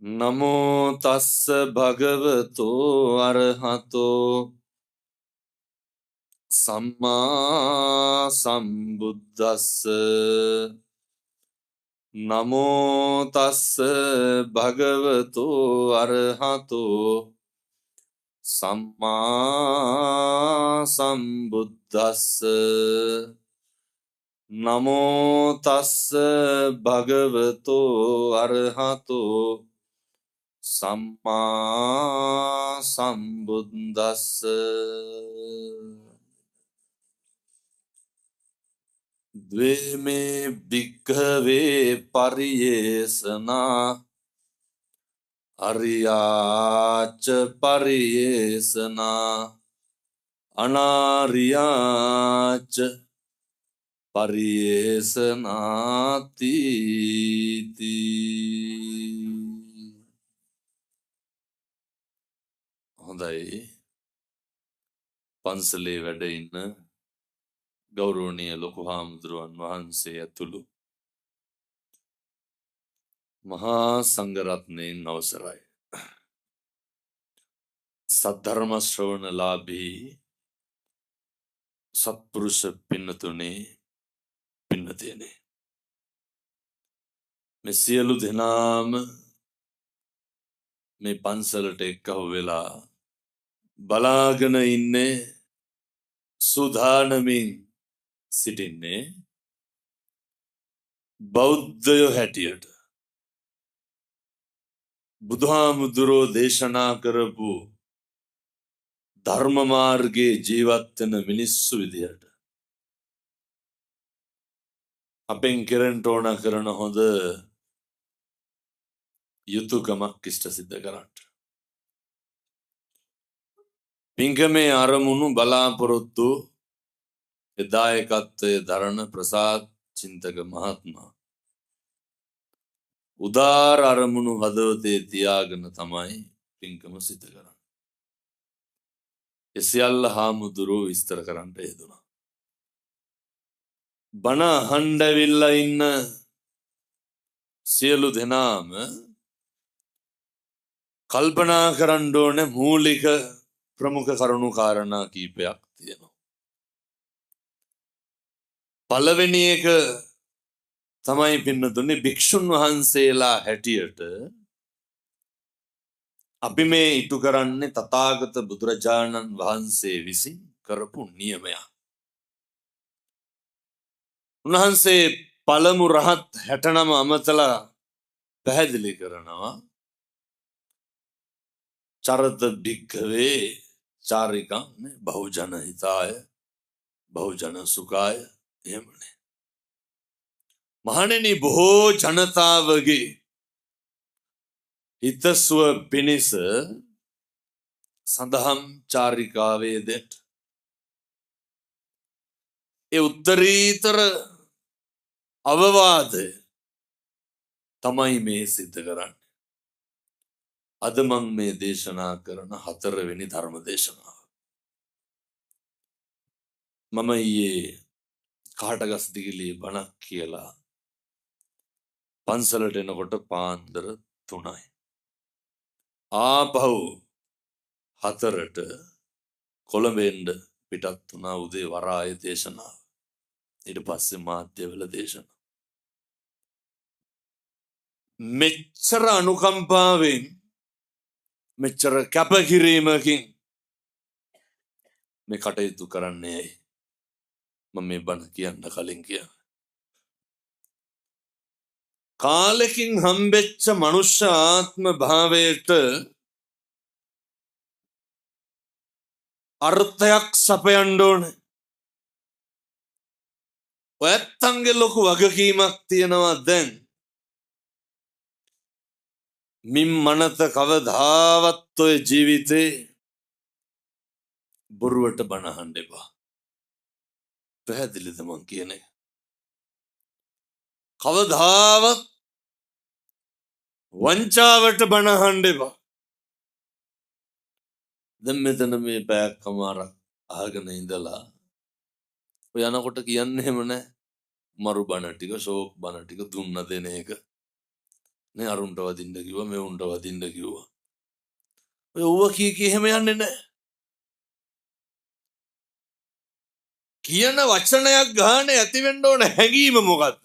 නමෝ තස්ස භගවතෝ අරහතෝ සම්මා සම්බුද්දස්ස නමෝ තස්ස භගවතෝ අරහතෝ සම්මා සම්බුද්දස්ස නමෝ තස්ස භගවතෝ අරහතෝ සම්මා සම්බුද්දස්ස ද්වේමේ භික්ඛවේ පරියේසනා අරියාච පරියේසනා අනාරියාච පරියේසනාති හොඳයි පන්සලේ වැඩ ඉන්න ගෞරවනීය ලොකු හාමුදුරුවන් වහන්සේ ඇතුළු මහා සංඝරත්නයන් අවසරයි සද්ධර්ම ශ්‍රවණලාභී සත්පුරුෂ පින්නතුනේ පින්නතියනේ මේ සියලු දෙනාම මේ පන්සලට එක්කහු වෙලා බලාගෙන ඉන්නේ සූදානමින් සිටින්නේ බෞද්ධයෝ හැටියට බුදුහාමුදුරෝ දේශනා කරපු ධර්ම මාර්ගයේ ජීවත් වෙන මිනිස්සු විදියට අපෙන් කෙරෙන්න ඕන කරන හොඳ යුතුයකමක් ඉෂ්ට සිද්ධ කරන්න. පින්කමේ අරමුණු බලාපොරොත්තු දායකත්වයේ දරණ ප්‍රසාද් චින්තක මහත්මයා උදාර අරමුණු හදවතේ තියාගෙන තමයි පින්කම සිද්ධ කරන්නේ. ඒ සියල්ල හාමුදුරුවෝ විස්තර කරන්න යෙදුණා. බණ අහන්න ඇවිල්ලා ඉන්න සියලු දෙනාම කල්පනා කරන්න ඕනේ මූලික ප්‍රමුඛ කරුණු කාරණා කීපයක් තියෙනවා. පළවෙනි එක තමයි පින්නතුනේ භික්ෂුන් වහන්සේලා හැටියට අපි මේ ඉටු කරන්නේ තථාගත බුදුරජාණන් වහන්සේ විසින් කරපු නියමයක්. උන්වහන්සේ පළමු රහත් 69 අමතලා පැහැදිලි කරනවා චරත භික්ඛවේ චාරිකං බහුජන හිතාය බහුජන සුඛාය එහෙමනේ. මහණෙනි බොහෝ ජනතාවගේ හිතසුව පිණිස සඳහම් චාරිකාවේ දෙට ඒ උත්තරීතර අවවාදය තමයි මේ සිද්ධ කරන්නේ. අද මම මේ දේශනා කරන 4 වෙනි ධර්ම දේශනාව. මම ඊයේ කාටගස් දිගිලේ බණක් කියලා පන්සලට එනකොට පාන්දර 3යි. ආපහු 4ට කොළඹෙන්ද පිටත් වුණා උදේ වරාය දේශනාව. ඊට පස්සේ මාධ්‍යවල දේශනාව. මෙච්චර අනුකම්පාවෙන් මෙච්චර කැපකිරීමකින් මේ කටයුතු කරන්නේ ඇයි? මම මේ බණ කියන්න කලින් කියා. කාලෙකින් හම්බෙච්ච මනුෂ්‍ය ආත්ම භාවයට අර්ථයක් සපයන්න ඕනේ. ඔයත්තන්ගේ ලොකු වගකීමක් තියෙනවා දැන්. මින් මනත කවදාවත් ඔය ජීවිතේ බොරුවට බණ අහන්න එපා. පැහැදිලිද මං කියන්නේ? කවදාවත් වංචාවට බණ අහන්න එපා. දැන් මෙතන මේ පැයක්මාරක් අහගෙන ඉඳලා ඔය යනකොට කියන්නේ එහෙම නැහැ. මරු බණ ටික ෂෝක් බණ ටික දුන්න දෙන එක. නේ අරුන්ට වදින්න කිව්වා මේ උන්ට වදින්න කිව්වා. ඔය ඌව කී එහෙම යන්නේ නැහැ. කියන වචනයක් ගානේ ඇති වෙන්න ඕන හැඟීම මොකද්ද?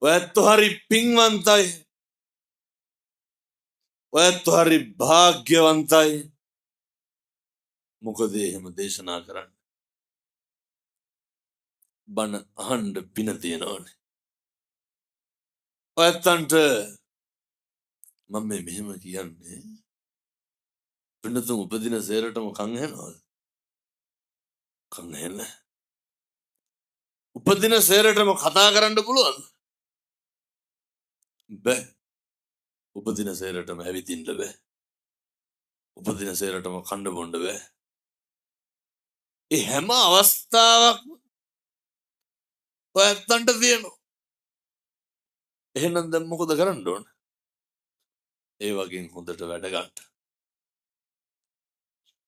ඔයත් හරි පින්වන්තයි. ඔයත් හරි භාග්‍යවන්තයි. මොකද එහෙම දේශනා කරන්නේ? බණ අහන්න පින තියෙනවනේ. ඔයත්න්ට මම මෙහෙම කියන්නේ පින්නතුන් උපදින සේරටම කන් ඇහෙනවද? කන් ඇහෙන්නේ. උපදින සේරටම කතා කරන්න පුළුවන්ද? බෑ. උපදින සේරටම ඇවිදින්න බෑ. උපදින සේරටම කන්න බොන්න බෑ. ඒ හැම අවස්ථාවක්ම ඔයත්න්ට තියෙනවා. එහෙනම් දැන් මොකද කරන්න ඕන? ඒ වගේ හොඳට වැඩ ගන්න.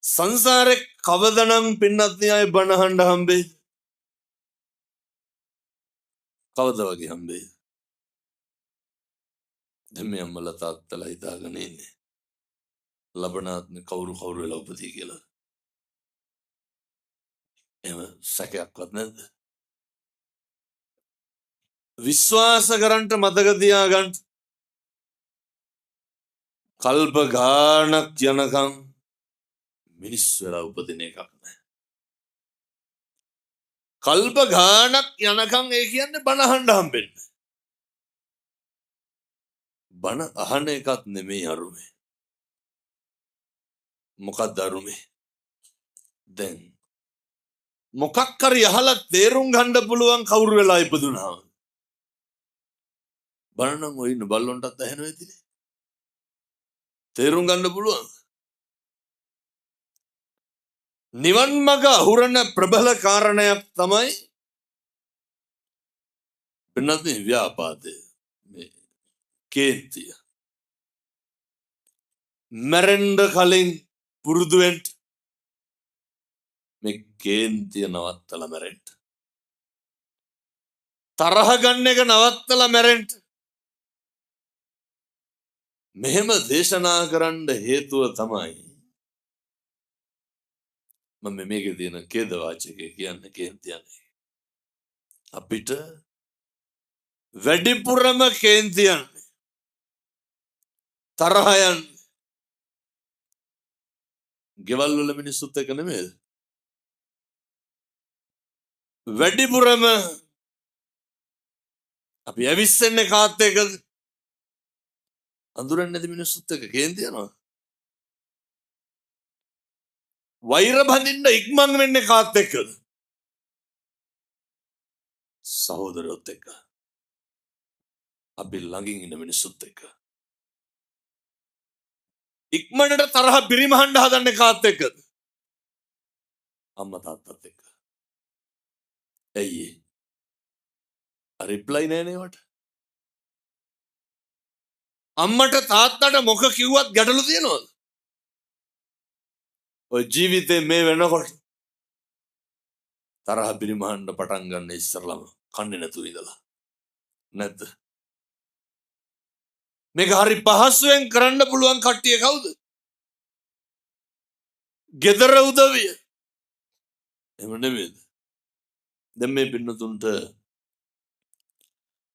සංසාරේ කවදනම් පින්නත් න්යාය බණ අහන්න හම්බෙයි? කවද වගේ හම්බෙයි? දැන් මේ අම්මලා තාත්තලා හිතාගෙන ඉන්නේ ලබනාත්ම කවුරු වෙලා උපදී කියලා. එහෙම සැකයක්වත් නැද්ද? විශ්වාස කරන්ට මතක තියාගන්න. කල්ප ගානක් යනකම් මිනිස් වෙලා උපදින එකක් නෑ. කල්ප ගානක් යනකම් ඒ කියන්නේ බණ අහන්න හම්බෙන්නේ. බණ අහන එකත් නෙමෙයි අරුමේ. මොකක්ද අරුමේ? දැන් මොකක් හරි අහලා තේරුම් ගන්න පුළුවන් කවුරු වෙලා ඉපදුනා. බණ නම් ඔය ඉන්න බල්ලොන්ටත් ඇහෙනවා ඇතිනේ. තේරුම් ගන්න පුළුවන්. නිවන් මඟ අහුරන ප්‍රබල කාරණයක් තමයි වෙනත් ව්‍යාපාදය. මේ කේන්තිය. මැරෙන්න කලින් පුරුදු වෙන්න මේ කේන්තිය නවත්තලා මැරෙන්න. තරහ ගන්න එක නවත්තලා මැරෙන්න. මෙහෙම දේශනා කරන්න හේතුව තමයි මම මේකේ තියෙන ඛේද වාචකය කියන්නේ කේන්තියනේ. අපිට වැඩිපුරම කේන්තියන් තරහයන් ගෙවල් වල මිනිස්සුත් එක්ක නෙමෙයි. වැඩිපුරම අපි ඇවිස්සෙන්නේ කාත් එක්කද? අඳුරන්නේ නැති මිනිස්සුත් එක්ක කේන්ති යනවා. වෛර බඳින්න ඉක්මන් වෙන්නේ කාත් එක්කද? සහෝදරයොත් එක්ක. අපි ළඟින් ඉන්න මිනිස්සුත් එක්ක. ඉක්මනට තරහ පිරිමහන්න හදන්නේ කාත් එක්කද? අම්මා තාත්තත් එක්ක. ඇයි ඒ? රිප්ලයි නෑනේ වට. අම්මට තාත්තට මොක කිව්වත් ගැටලු තියෙනවද? ඔය ජීවිතේ මේ වෙනකොට තරහ පිරිමහන්න පටන් ගන්න ඉස්සරලම කන්නේ නැතුව ඉඳලා. නැද්ද? මේක හරි පහසුවෙන් කරන්න පුළුවන් කට්ටිය කවුද? ගෙදර උදවිය. එහෙම නෙමෙයිද? දැන් මේ පින්නතුන්ට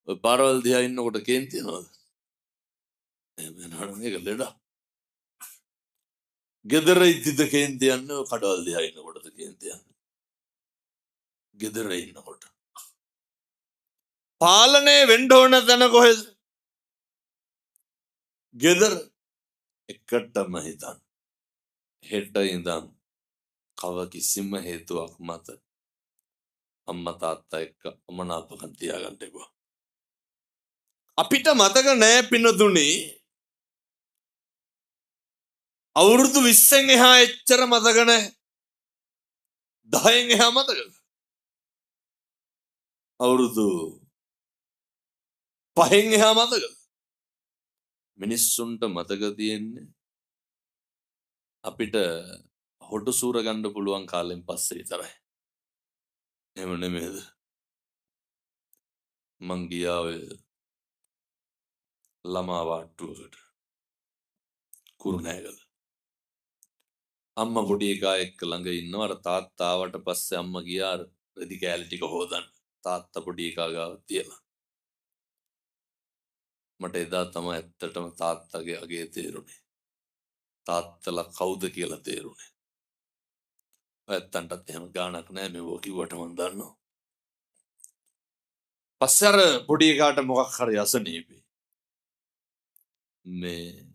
ඔය පාරවල් දිහා ඉන්නකොට කේන්ති යනවද? එහෙම නෑ මේක ලෙඩ. ගෙදර ඉද්දිද කේන්ති යන්නේ ඔය කඩවල් දිහා ඉන්නකොටද කේන්ති යන්නේ? ගෙදර ඉන්නකොට. පාලනය වෙන්න ඕන තැන කොහෙද? ගෙදර. එකටම හිතන්න. හෙට ඉඳන් කව කිසිම හේතුවක් මත අම්මා තාත්තා එක්ක අමනාපකම් තියාගන්න එපා. අපිට මතක නෑ පින්නතුනි අවුරුදු 20න් එහා එච්චර මතක නෑ. 10න් එහා මතකද? අවුරුදු 5න් එහා මතකද? මිනිස්සුන්ට මතක තියෙන්නේ අපිට හොටු සූර ගන්න පුළුවන් කාලෙන් පස්සේ විතරයි. එහෙම නෙමෙයිද? මං ගියා ඔය ළමා වාට්ටුවකට කුරුණෑගල. අම්මා පොඩි එකා එක්ක ළඟ ඉන්නවා. අර තාත්තා ආවට පස්සේ අම්මා ගියා අර රෙදි කෑලි ටික හොදන්න. තාත්තා පොඩි එකා ගාව තියලා. මට එදා තමයි ඇත්තටම තාත්තගේ අගේ තේරුනේ. තාත්තලා කවුද කියලා තේරුනේ. ඇත්තන්ටත් එහෙම ගාණක් නැහැ මේව කිව්වට මම දන්නවා. පස්සේ අර පොඩි එකාට මොකක් හරි අසනීපේ. මේ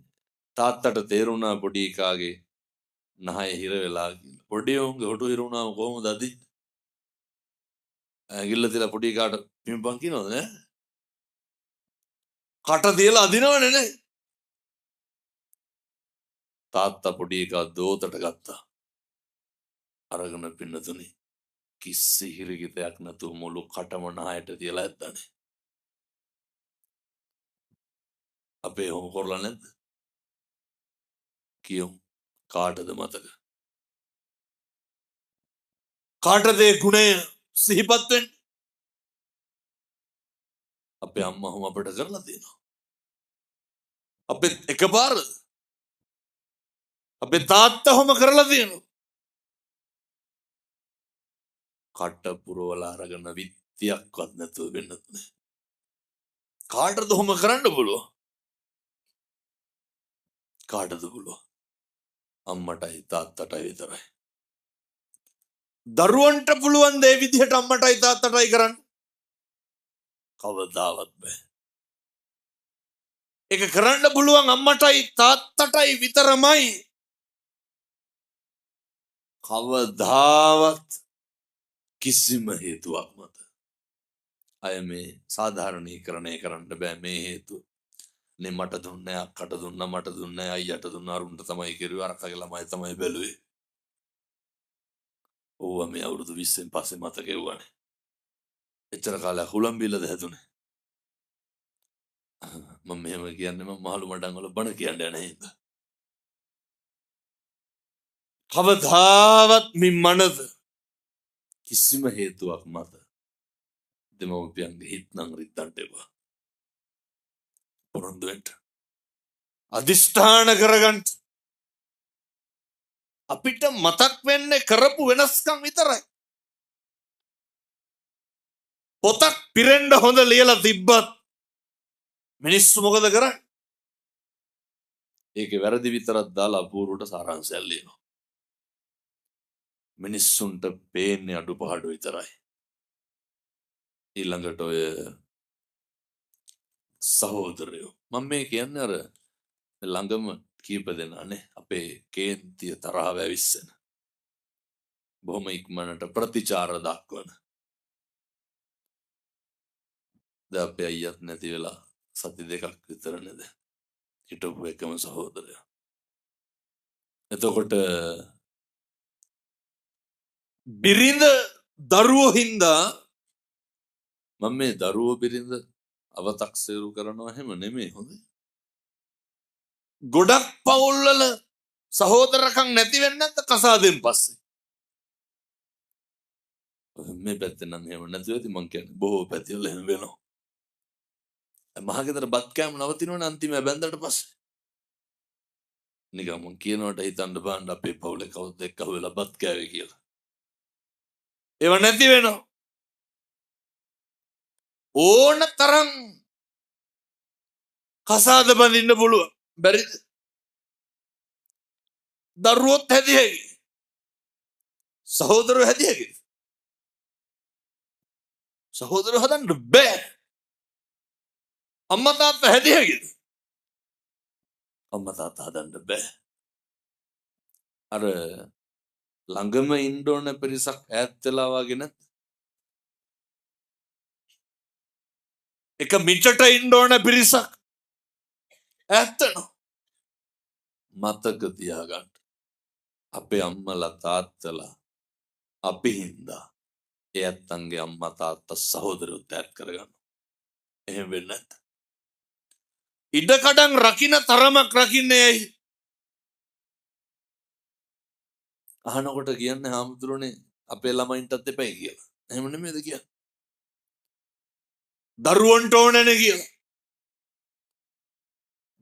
තාත්තට තේරුණා පොඩි එකාගේ නහය හිර වෙලා කියලා. පොඩි උන්ගේ හොටු හිර වුණාම කොහොමද අදින්නේ? ඇඟිල්ල තියලා පොඩි එකාට පිම්පන් කියනවද නෑ? කට තියලා අදිනවනේ නේ. තාත්තා පොඩි එකා දෝතට ගත්තා. අරගෙන පින්නතුනි කිසි හිරිකිතයක් නැතුව මුළු කටම නහයට තියලා ඇද්දානේ. අපේ හොම කරලා නැද්ද? කියමු. කාටද මතක? කාටද ඒ ගුණය සිහිපත් වෙන්නේ? අපේ අම්මා හොම අපිට කරලා තියෙනවා. අපේ එකපාරද? අපේ තාත්තා හොම කරලා තියෙනවා. කට පුරවලා අරගෙන විත්තියක්වත් නැතුව වෙන්නත් නෑ. කාටද හොම කරන්න පුළුවන්? කාටද පුළුවන්? අම්මටයි තාත්තටයි විතරයි. දරුවන්ට පුළුවන් දේ විදිහට අම්මටයි තාත්තටයි කරන්න කවදාවත් බෑ. ඒක කරන්න පුළුවන් අම්මටයි තාත්තටයි විතරමයි. කවදාවත් කිසිම හේතුවක් මත. අය මේ සාධාරණීකරණය කරන්න බෑ මේ හේතුව. නේ මට දුන්නේ අක්කට දුන්නා මට දුන්නේ අයියට දුන්නා අරුන්ට තමයි කිරුවේ අරකගේ ළමයි තමයි බැලුවේ. ඕවා මේ අවුරුදු 20න් පස්සේ මතකේ වුණානේ. එච්චර කාලයක් හුලම් බිල්ලද හැදුනේ. මම මෙහෙම කියන්නේ මම මහලු මඩම් වල බණ කියන්නේ නැහැ නේද? කවදාවත් මින් මනද කිසිම හේතුවක් මත දෙමව්පියන්ගේ හිත් නම් රිද්දන්න එපා. පොරොන්දු වෙන්න. අදිෂ්ඨාන කරගන්න. අපිට මතක් වෙන්නේ කරපු වෙනස්කම් විතරයි. පොතක් පිරෙන්න හොඳ ලියලා තිබ්බත් මිනිස්සු මොකද කරන්නේ? ඒකේ වැරදි විතරක් දාලා අපූර්වට සාරාංශයක් ලියනවා. මිනිස්සුන්ට පේන්නේ අඩුපාඩු විතරයි. ඊළඟට ඔය සහෝදරයෝ මම මේ කියන්නේ අර ළඟම කීප දෙනානේ අපේ කේන්තිය තරහව ඇවිස්සෙන. බොහොම ඉක්මනට ප්‍රතිචාර දක්වන. දැන් අපේ අයියත් නැති වෙලා සති දෙකක් විතර නේද? හිටපු එකම සහෝදරයා. එතකොට බිරිඳ දරුවෝ හින්දා මම මේ දරුවෝ බිරිඳ අවතක්සේරු කරනවා එහෙම නෙමෙයි හොඳේ. ගොඩක් පවුල්වල සහෝදරකම් නැති වෙන්නේ නැත්නම් කසාදෙන් පස්සේ. මේ පැත්තේ නම් එහෙම නැතුව ඇති මං කියන්නේ බොහෝ පැතිවල එහෙම වෙනවා. මහගෙදර බත් කෑම නවතිනවනේ අන්තිම බැන්දට පස්සේ. නිකන් මං කියනවට හිතන්න බෑන්ඩ අපේ පවුලේ කවුද එක්ක වෙලා බත් කෑවේ කියලා. ඒව නැති වෙනවා. ඕන තරම් කසාද බඳින්න පුළුවන්. බැරිද? දරුවොත් හැදි හැකි. සහෝදරයෝ හැදි හැකි. සහෝදරයෝ හදන්න බෑ. අම්මා තාත්තා හැදි හැකිද? අම්මා තාත්තා හදන්න බෑ. අර ළඟම ඉන්න ඕන පිරිසක් ඈත් වෙලා වගේ නැත්. එක මිටට ඉන්න ඕන පිරිසක් ඈත් වෙනවා. මතක තියාගන්න. අපේ අම්මලා තාත්තලා අපි හින්දා ඒ ඇත්තන්ගේ අම්මා තාත්තා සහෝදරයොත් ඈත් කරගන්න. එහෙම වෙන්නේ නැත්. ඉඩකඩම් රකින්න තරමක් රකින්නේ ඇයි? අහනකොට කියන්නේ හාමුදුරනේ අපේ ළමයින්ටත් එපයි කියලා. එහෙම නෙමෙයිද කියන්නේ? දරුවන්ට ඕනනේ කියලා.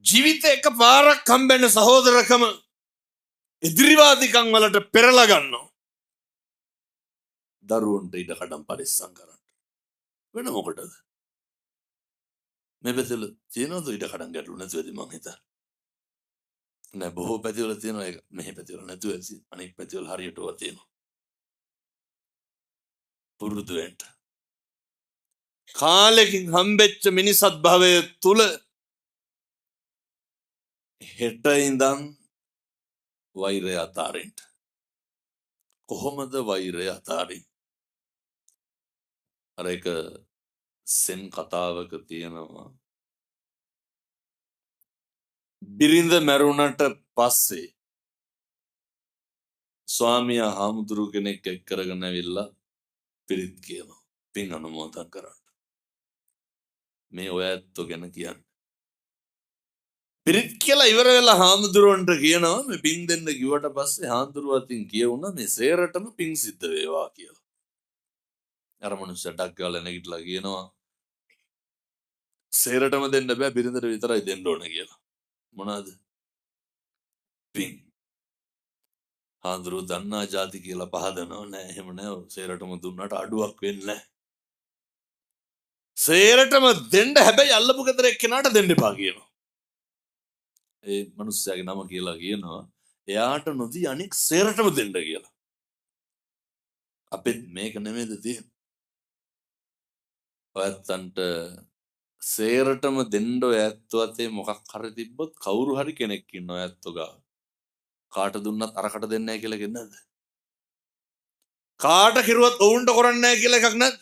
ජීවිතේ එකපාරක් හම්බෙන්න සහෝදරකම ඉදිරිවාදිකම් වලට පෙරලා ගන්නවා. දරුවන්ට ඉඩ කඩම් පරිස්සම් කරන්න. වෙන මොකටද? මේ පැතිවල තියෙනවද ඉඩ කඩම් ගැටලු නැතුවද මං හිතන්නේ. නෑ බොහෝ පැතිවල තියෙනවා ඒක. මෙහි පැතිවල නැතුව ඇති. අනෙක් පැතිවල හරියටම තියෙනවා. පුරුදු වෙන්න. කාලෙකින් හම්බෙච්ච මිනිසත් භවය තුල හෙට ඉඳන් වෛරය අතාරින්න. කොහොමද වෛරය අතාරින්නේ? අර එක සෙන් කතාවක තියෙනවා. බිරිඳ මැරුණට පස්සේ ස්වාමියා හාමුදුරු කෙනෙක් එක් කරගෙන ඇවිල්ලා පිරිත් කියනවා. පින් අනුමෝදන් කරන්න. මේ ඔය ඇත්තෝ ගැන කියන්නේ. පිරිත් කියලා ඉවර වෙලා හාමුදුරුවන්ට කියනවා මේ පින් දෙන්න කිව්වට පස්සේ හාමුදුරුවෝ අතින් කියවුණා මේ සේරටම පින් සිද්ධ වේවා කියලා. අර මනුස්සයා ඩක් ගාලා නැගිටලා කියනවා සේරටම දෙන්න බෑ බිරිඳට විතරයි දෙන්න ඕන කියලා. මොනවාද? පින්. හාමුදුරුවෝ දන්නා જાති කියලා පහදනවා නෑ එහෙම නෑ සේරටම දුන්නට අඩුවක් වෙන්නේ නෑ. සේරටම දෙන්න හැබැයි අල්ලපු ගෙදර එක්කෙනාට දෙන්න එපා කියනවා. ඒ මනුස්සයාගේ නම කියලා කියනවා එයාට නොදී අනික් සේරටම දෙන්න කියලා. අපෙත් මේක නෙමෙයිද තියෙන්නේ. ඔයත්තන්ට සේරටම දෙන්න ඔය ඇත්තෝ අතේ මොකක් හරි තිබ්බොත් කවුරු හරි කෙනෙක් ඉන්න ඔය ඇත්තෝ ගාව. කාට දුන්නත් අරකට දෙන්නේ නැහැ කියලා කියන්නේ නැද්ද? කාට කිරුවත් ඔවුන්ට කරන්නේ නැහැ කියලා එකක් නැද්ද?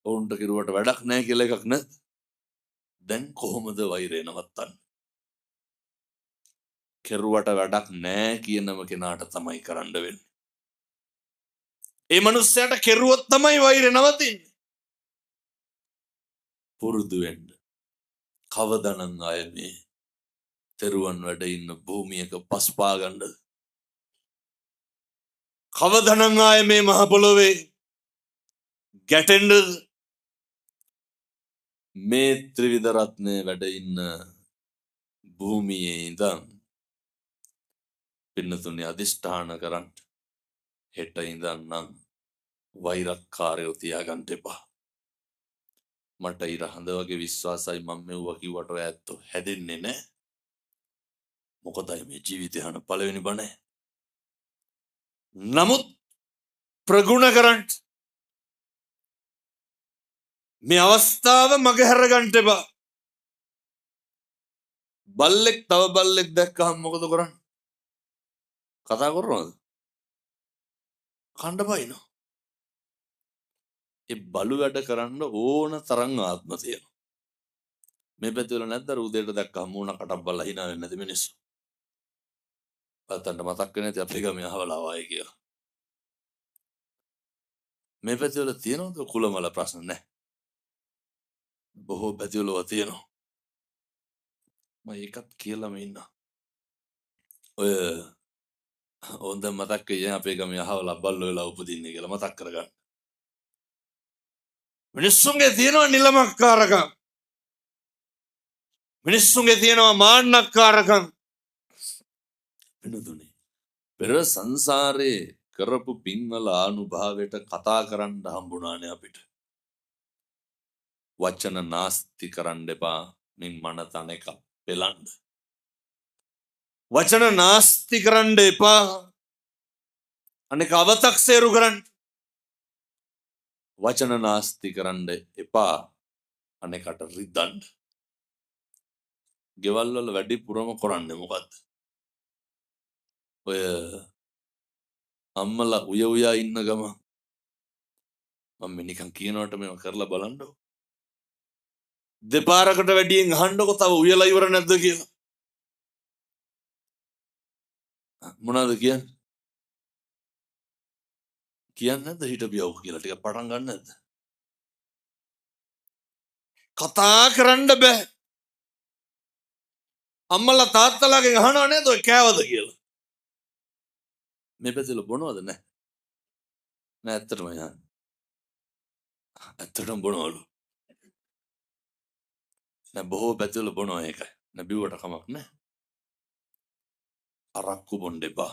ඔවුන්ට කිරුවට වැඩක් නැහැ කියලා එකක් නැද්ද? දැන් කොහොමද වෛරය නවත්තන්නේ? කෙරුවට වැඩක් නැහැ කියනම කෙනාට තමයි කරන්න වෙන්නේ. ඒ මනුස්සයාට කෙරුවොත් තමයි වෛරය නවතින්නේ. පුරුදු වෙන්න. කවදානම් ආය මේ තෙරුවන් වැඩ ඉන්න භූමියක පස්පා ගන්නද? කවදානම් ආය මේ මහ පොළොවේ ගැටෙන්නද? මේ ත්‍රිවිධ රත්නේ වැඩ ඉන්න භූමියේ ඉඳන් පින්නතුනේ අදිෂ්ඨාන කරන්න හෙට ඉඳන් නම් වෛරක්කාරයෝ තියාගන්න එපා. මට ඉර හඳ වගේ විශ්වාසයි මම මෙව්වා කිව්වට ඔය ඇත්තෝ හැදෙන්නේ නැහැ. මොකදයි මේ ජීවිතය හන පළවෙනි බණ. නමුත් ප්‍රගුණ කරන්න මේ අවස්ථාව මගහැර ගන්න එපා. බල්ලෙක් තව බල්ලෙක් දැක්කහම මොකද කරන්නේ? කතා කරනවද? කණ්ඩ බයිනෝ. ඒ බලු වැඩ කරන්න ඕන තරම් ආත්ම තියෙනවා. මේ පැතිවල නැද්ද උදේට දැක්කම මූණ කටක් බලලා hina වෙන්නේ නැති මිනිස්සු. අතන්ට මතක් වෙන්නේ නැති අපේ ගමේ අහවලා ආයේ කියලා. මේ පැතිවල තියෙනවද කුලමල ප්‍රශ්න නැහැ. බොහෝ පැතිවල තියෙනවා. මම ඒකත් කියලාම ඉන්නවා. ඔය හොඳ මතක් වෙයි අපේ ගමේ අහවලා බල්ලෝ වෙලා උපදින්නේ කියලා මතක් කරගන්න. මිනිස්සුන්ගේ තියෙනවා නිලමක්කාරකම්. මිනිස්සුන්ගේ තියෙනවා මාන්නක්කාරකම්. වෙනදුනේ. පෙර සංසාරේ කරපු පින්වල ආනුභාවයට කතා කරන්න හම්බුණානේ අපිට. වචන නාස්ති කරන්න එපා. මින් මන තනක පෙලන්න. වචන නාස්ති කරන්න එපා. අනෙක අවතක්සේරු කරන්න. වචන නාස්ති කරන්න එපා. අනෙකට රිද්දන්න. ගෙවල් වල වැඩිපුරම කරන්නේ මොකද්ද? ඔය අම්මලා උය උයා ඉන්න ගම මම නිකන් කියනවට මේව කරලා බලන්නකො. දෙපාරකට වැඩියෙන් අහන්නකො තව උයලා ඉවර නැද්ද කියලා. මොනවද කියන්නේ? කියන්නේ නැද්ද හිටපියව කියලා ටික පටන් ගන්න නැද්ද? කතා කරන්න බෑ. අම්මලා තාත්තලාගෙන් අහනවා නේද ඔය කෑවද කියලා. මේ පැතිවල බොනවද නැහැ? නෑ ඇත්තටම යන්නේ. ඇත්තටම බොනවලු. නෑ බොහෝ පැතිවල බොනවා ඒකයි. නෑ බිව්වට කමක් නෑ. අරක්කු බොන්න එපා.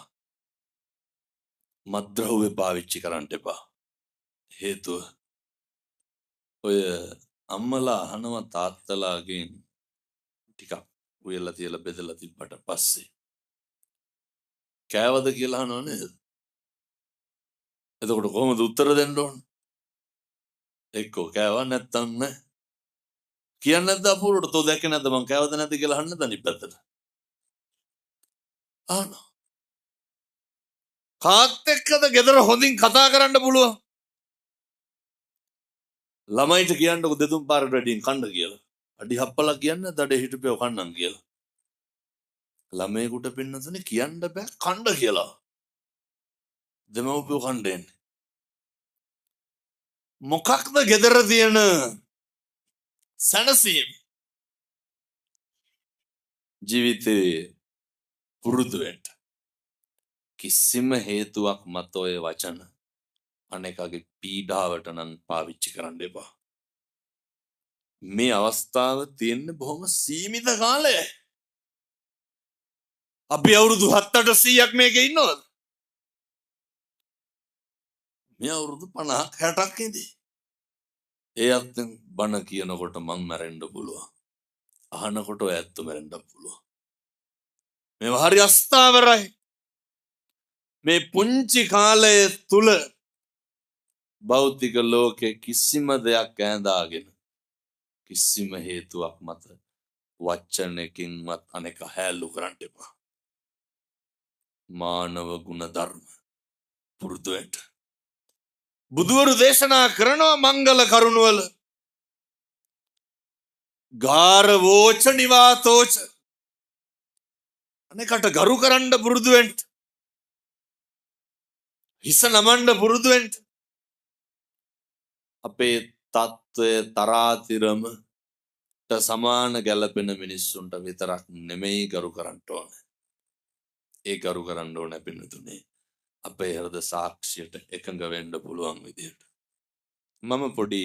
මත්ද්‍රව්‍ය පාවිච්චි කරන්න එපා. හේතුව ඔය අම්මලා අහනවා තාත්තලාගෙන් ටිකක් උයලා තියලා බෙදලා තිබ්බට පස්සේ කෑවද කියලා අහනවා නේද? එතකොට කොහොමද උත්තර දෙන්න ඕන? එක්කෝ කෑවා නැත්තම් නෑ. කියන්නේ නැද්ද අපුරට තෝ දැක්කේ නැද්ද මං කෑවද නැද්ද කියලා අහන්න නැද්ද අනිත් පැත්තට? අහනවා. කාත් එක්කද ගෙදර හොඳින් කතා කරන්න පුළුවන්? ළමයිට කියන්නකො දෙතුන් පාරට වැඩියෙන් කන්න කියලා. අඩි හප්පලා කියන්නේ දඩේ හිටපෙව කන්නම් කියලා. ළමයෙකුට පින්නතුනේ කියන්න බෑ කන්න කියලා. දෙමව්පියෝ කන්න එන්නේ. මොකක්ද ගෙදර තියෙන සැනසීම? ජීවිතේ පුරුදු වෙන්න. කිසිම හේතුවක් මත ඔය වචන අනේකගේ පීඩාවට නම් පාවිච්චි කරන්න එපා. මේ අවස්ථාව තියෙන්නේ බොහොම සීමිත කාලයයි. අපි අවුරුදු 7-800ක් මේකේ ඉන්නවද? මේ අවුරුදු 50ක් 60ක් ඉඳී. ඒ අත්ෙන් බණ කියනකොට මං මැරෙන්න පුළුවන්. අහනකොට ඔය ඇත්ත මැරෙන්න පුළුවන්. මේවා හරි අස්ථාවරයි. මේ පුංචි කාලය තුල භෞතික ලෝකේ කිසිම දෙයක් ඈඳාගෙන කිසිම හේතුවක් මත වචනකින්වත් අනේක හැලු කරන්න එපා. මානව ගුණ ධර්ම පුරුදු වෙන්න. බුදුවරු දේශනා කරනවා මංගල කරුණවල ගාර වෝච නිවාතෝච අනේකට ගරු කරන්න පුරුදු වෙන්න. හිස නමන්න පුරුදු වෙන්න. අපේ තත්ත්වය තරාතිරම සමාන ගැලපෙන මිනිස්සුන්ට විතරක් නෙමෙයි ගරු කරන්න ඕනේ. ඒ ගරු කරන්න ඕනේ පින්නතුනේ අපේ හෘද සාක්ෂියට එකඟ වෙන්න පුළුවන් විදියට. මම පොඩි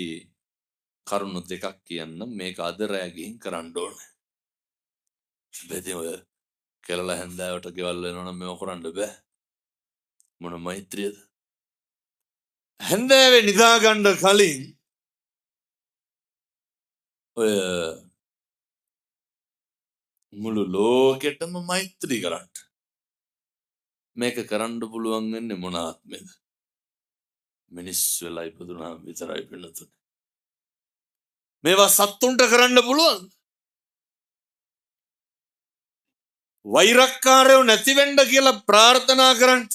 කරුණු දෙකක් කියන්න මේක අද රෑ ගිහින් කරන්න ඕනේ. බෙදී ඔය කෙරළ හැන්දෑවට ගෙවල් වෙනවනම් මේව කරන්න බෑ. මොන මෛත්‍රියද? හැන්දෑවේ නිදා ගන්න කලින් ඔය මුළු ලෝකෙටම මෛත්‍රී කරන්න. මේක කරන්න පුළුවන් වෙන්නේ මොන ආත්මෙද? මිනිස් වෙලා ඉපදුනා විතරයි පින්නතුනේ. මේවා සත්තුන්ට කරන්න පුළුවන්. වෛරක්කාරයෝ නැති වෙන්න කියලා ප්‍රාර්ථනා කරන්න.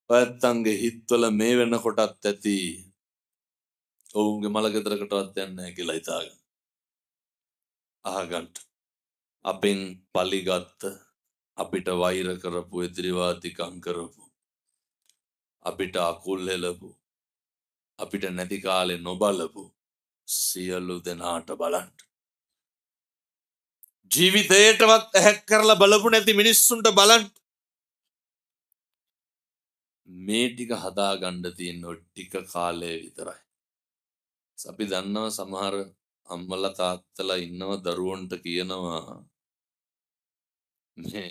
ඔයත්තන්ගේ හිතවල මේ වෙනකොටත් ඇති ඔවුන්ගේ මල ගෙදරකටවත් යන්නේ නැහැ කියලා හිතාගන්න. අහගන්න. අපෙන් පලිගත්ත අපිට වෛර කරපු එදිරිවාදිකම් කරපු අපිට අකුල් හෙලපු අපිට නැති කාලේ නොබලපු සියලු දෙනාට බලන්න. ජීවිතේටවත් ඇහැක් කරලා බලපු නැති මිනිස්සුන්ට බලන්න. මේ ටික හදාගන්න තියෙන ටික කාලය විතරයි. අපි දන්නවා සමහර අම්මලා තාත්තලා ඉන්නව දරුවන්ට කියනවා මේ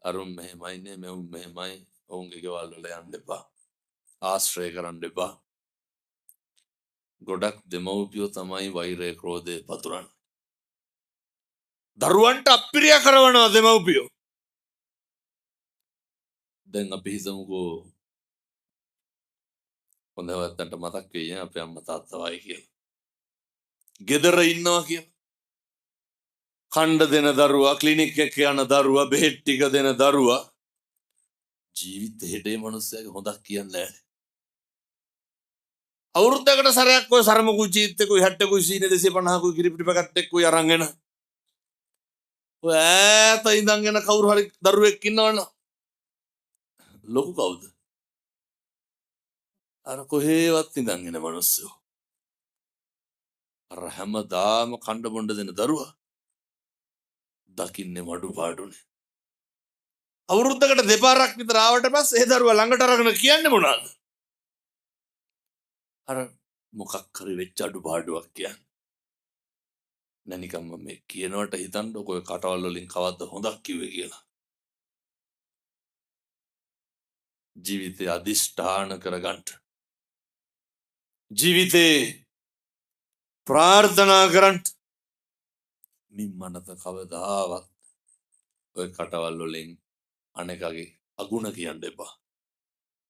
අරුන් මෙහෙමයිනේ මෙවුන් මෙහෙමයි ඔවුන්ගේ ගෙවල් වල යන්න එපා. ආශ්‍රය කරන්න එපා. ගොඩක් දෙමව්පියෝ තමයි වෛරය ක්‍රෝධය පතුරන්නේ. දරුවන්ට අප්‍රිය කරනවා දෙමව්පියෝ. දැන් අපි හිතමුකෝ හොඳවත්තන්ට මතක් වෙයි අපේ අම්මා තාත්තා වයි කියලා. ගෙදර ඉන්නවා කියලා. කණ්ඩ දෙන දරුවා, ක්ලිනික් එක යන දරුවා, බෙහෙත් ටික දෙන දරුවා ජීවිතේට මේ මිනිස්සයාගේ හොදක් කියන්නේ නැහැ. අවුරුද්දකට සැරයක් ඔය සරමකුයි චීත්තකුයි 60කුයි සීනේ 250කුයි කිරිපිටි පැකට් එකකුයි අරන් එන. ඔය ඈත ඉඳන් එන කවුරු හරි දරුවෙක් ඉන්නවනේ. ලොකු කවුද? අර කොහේවත් ඉඳන් එන මිනිස්සු. අර හැමදාම කණ්ඩ බොණ්ඩ දෙන දරුවා දකින්නේ මඩු පාඩුනේ. අවුරුද්දකට දෙපාරක් විතර ආවට පස්සේ ඒ දරුවා ළඟට අරගෙන කියන්නේ මොනවද? අර මොකක් හරි වෙච්ච අඩු පාඩුවක් කියන්නේ. නැනිකම් මම මේ කියනවට හිතන්නකො ඔය කටවල් වලින් කවද්ද හොඳක් කිව්වේ කියලා. ජීවිතය අදිෂ්ඨාන කරගන්න. ජීවිතේ ප්‍රාර්ථනා කරන්න. මිම්මනත කවදාවත් ඔය කටවල් වලින් අනෙකගේ අගුණ කියන්න එපා.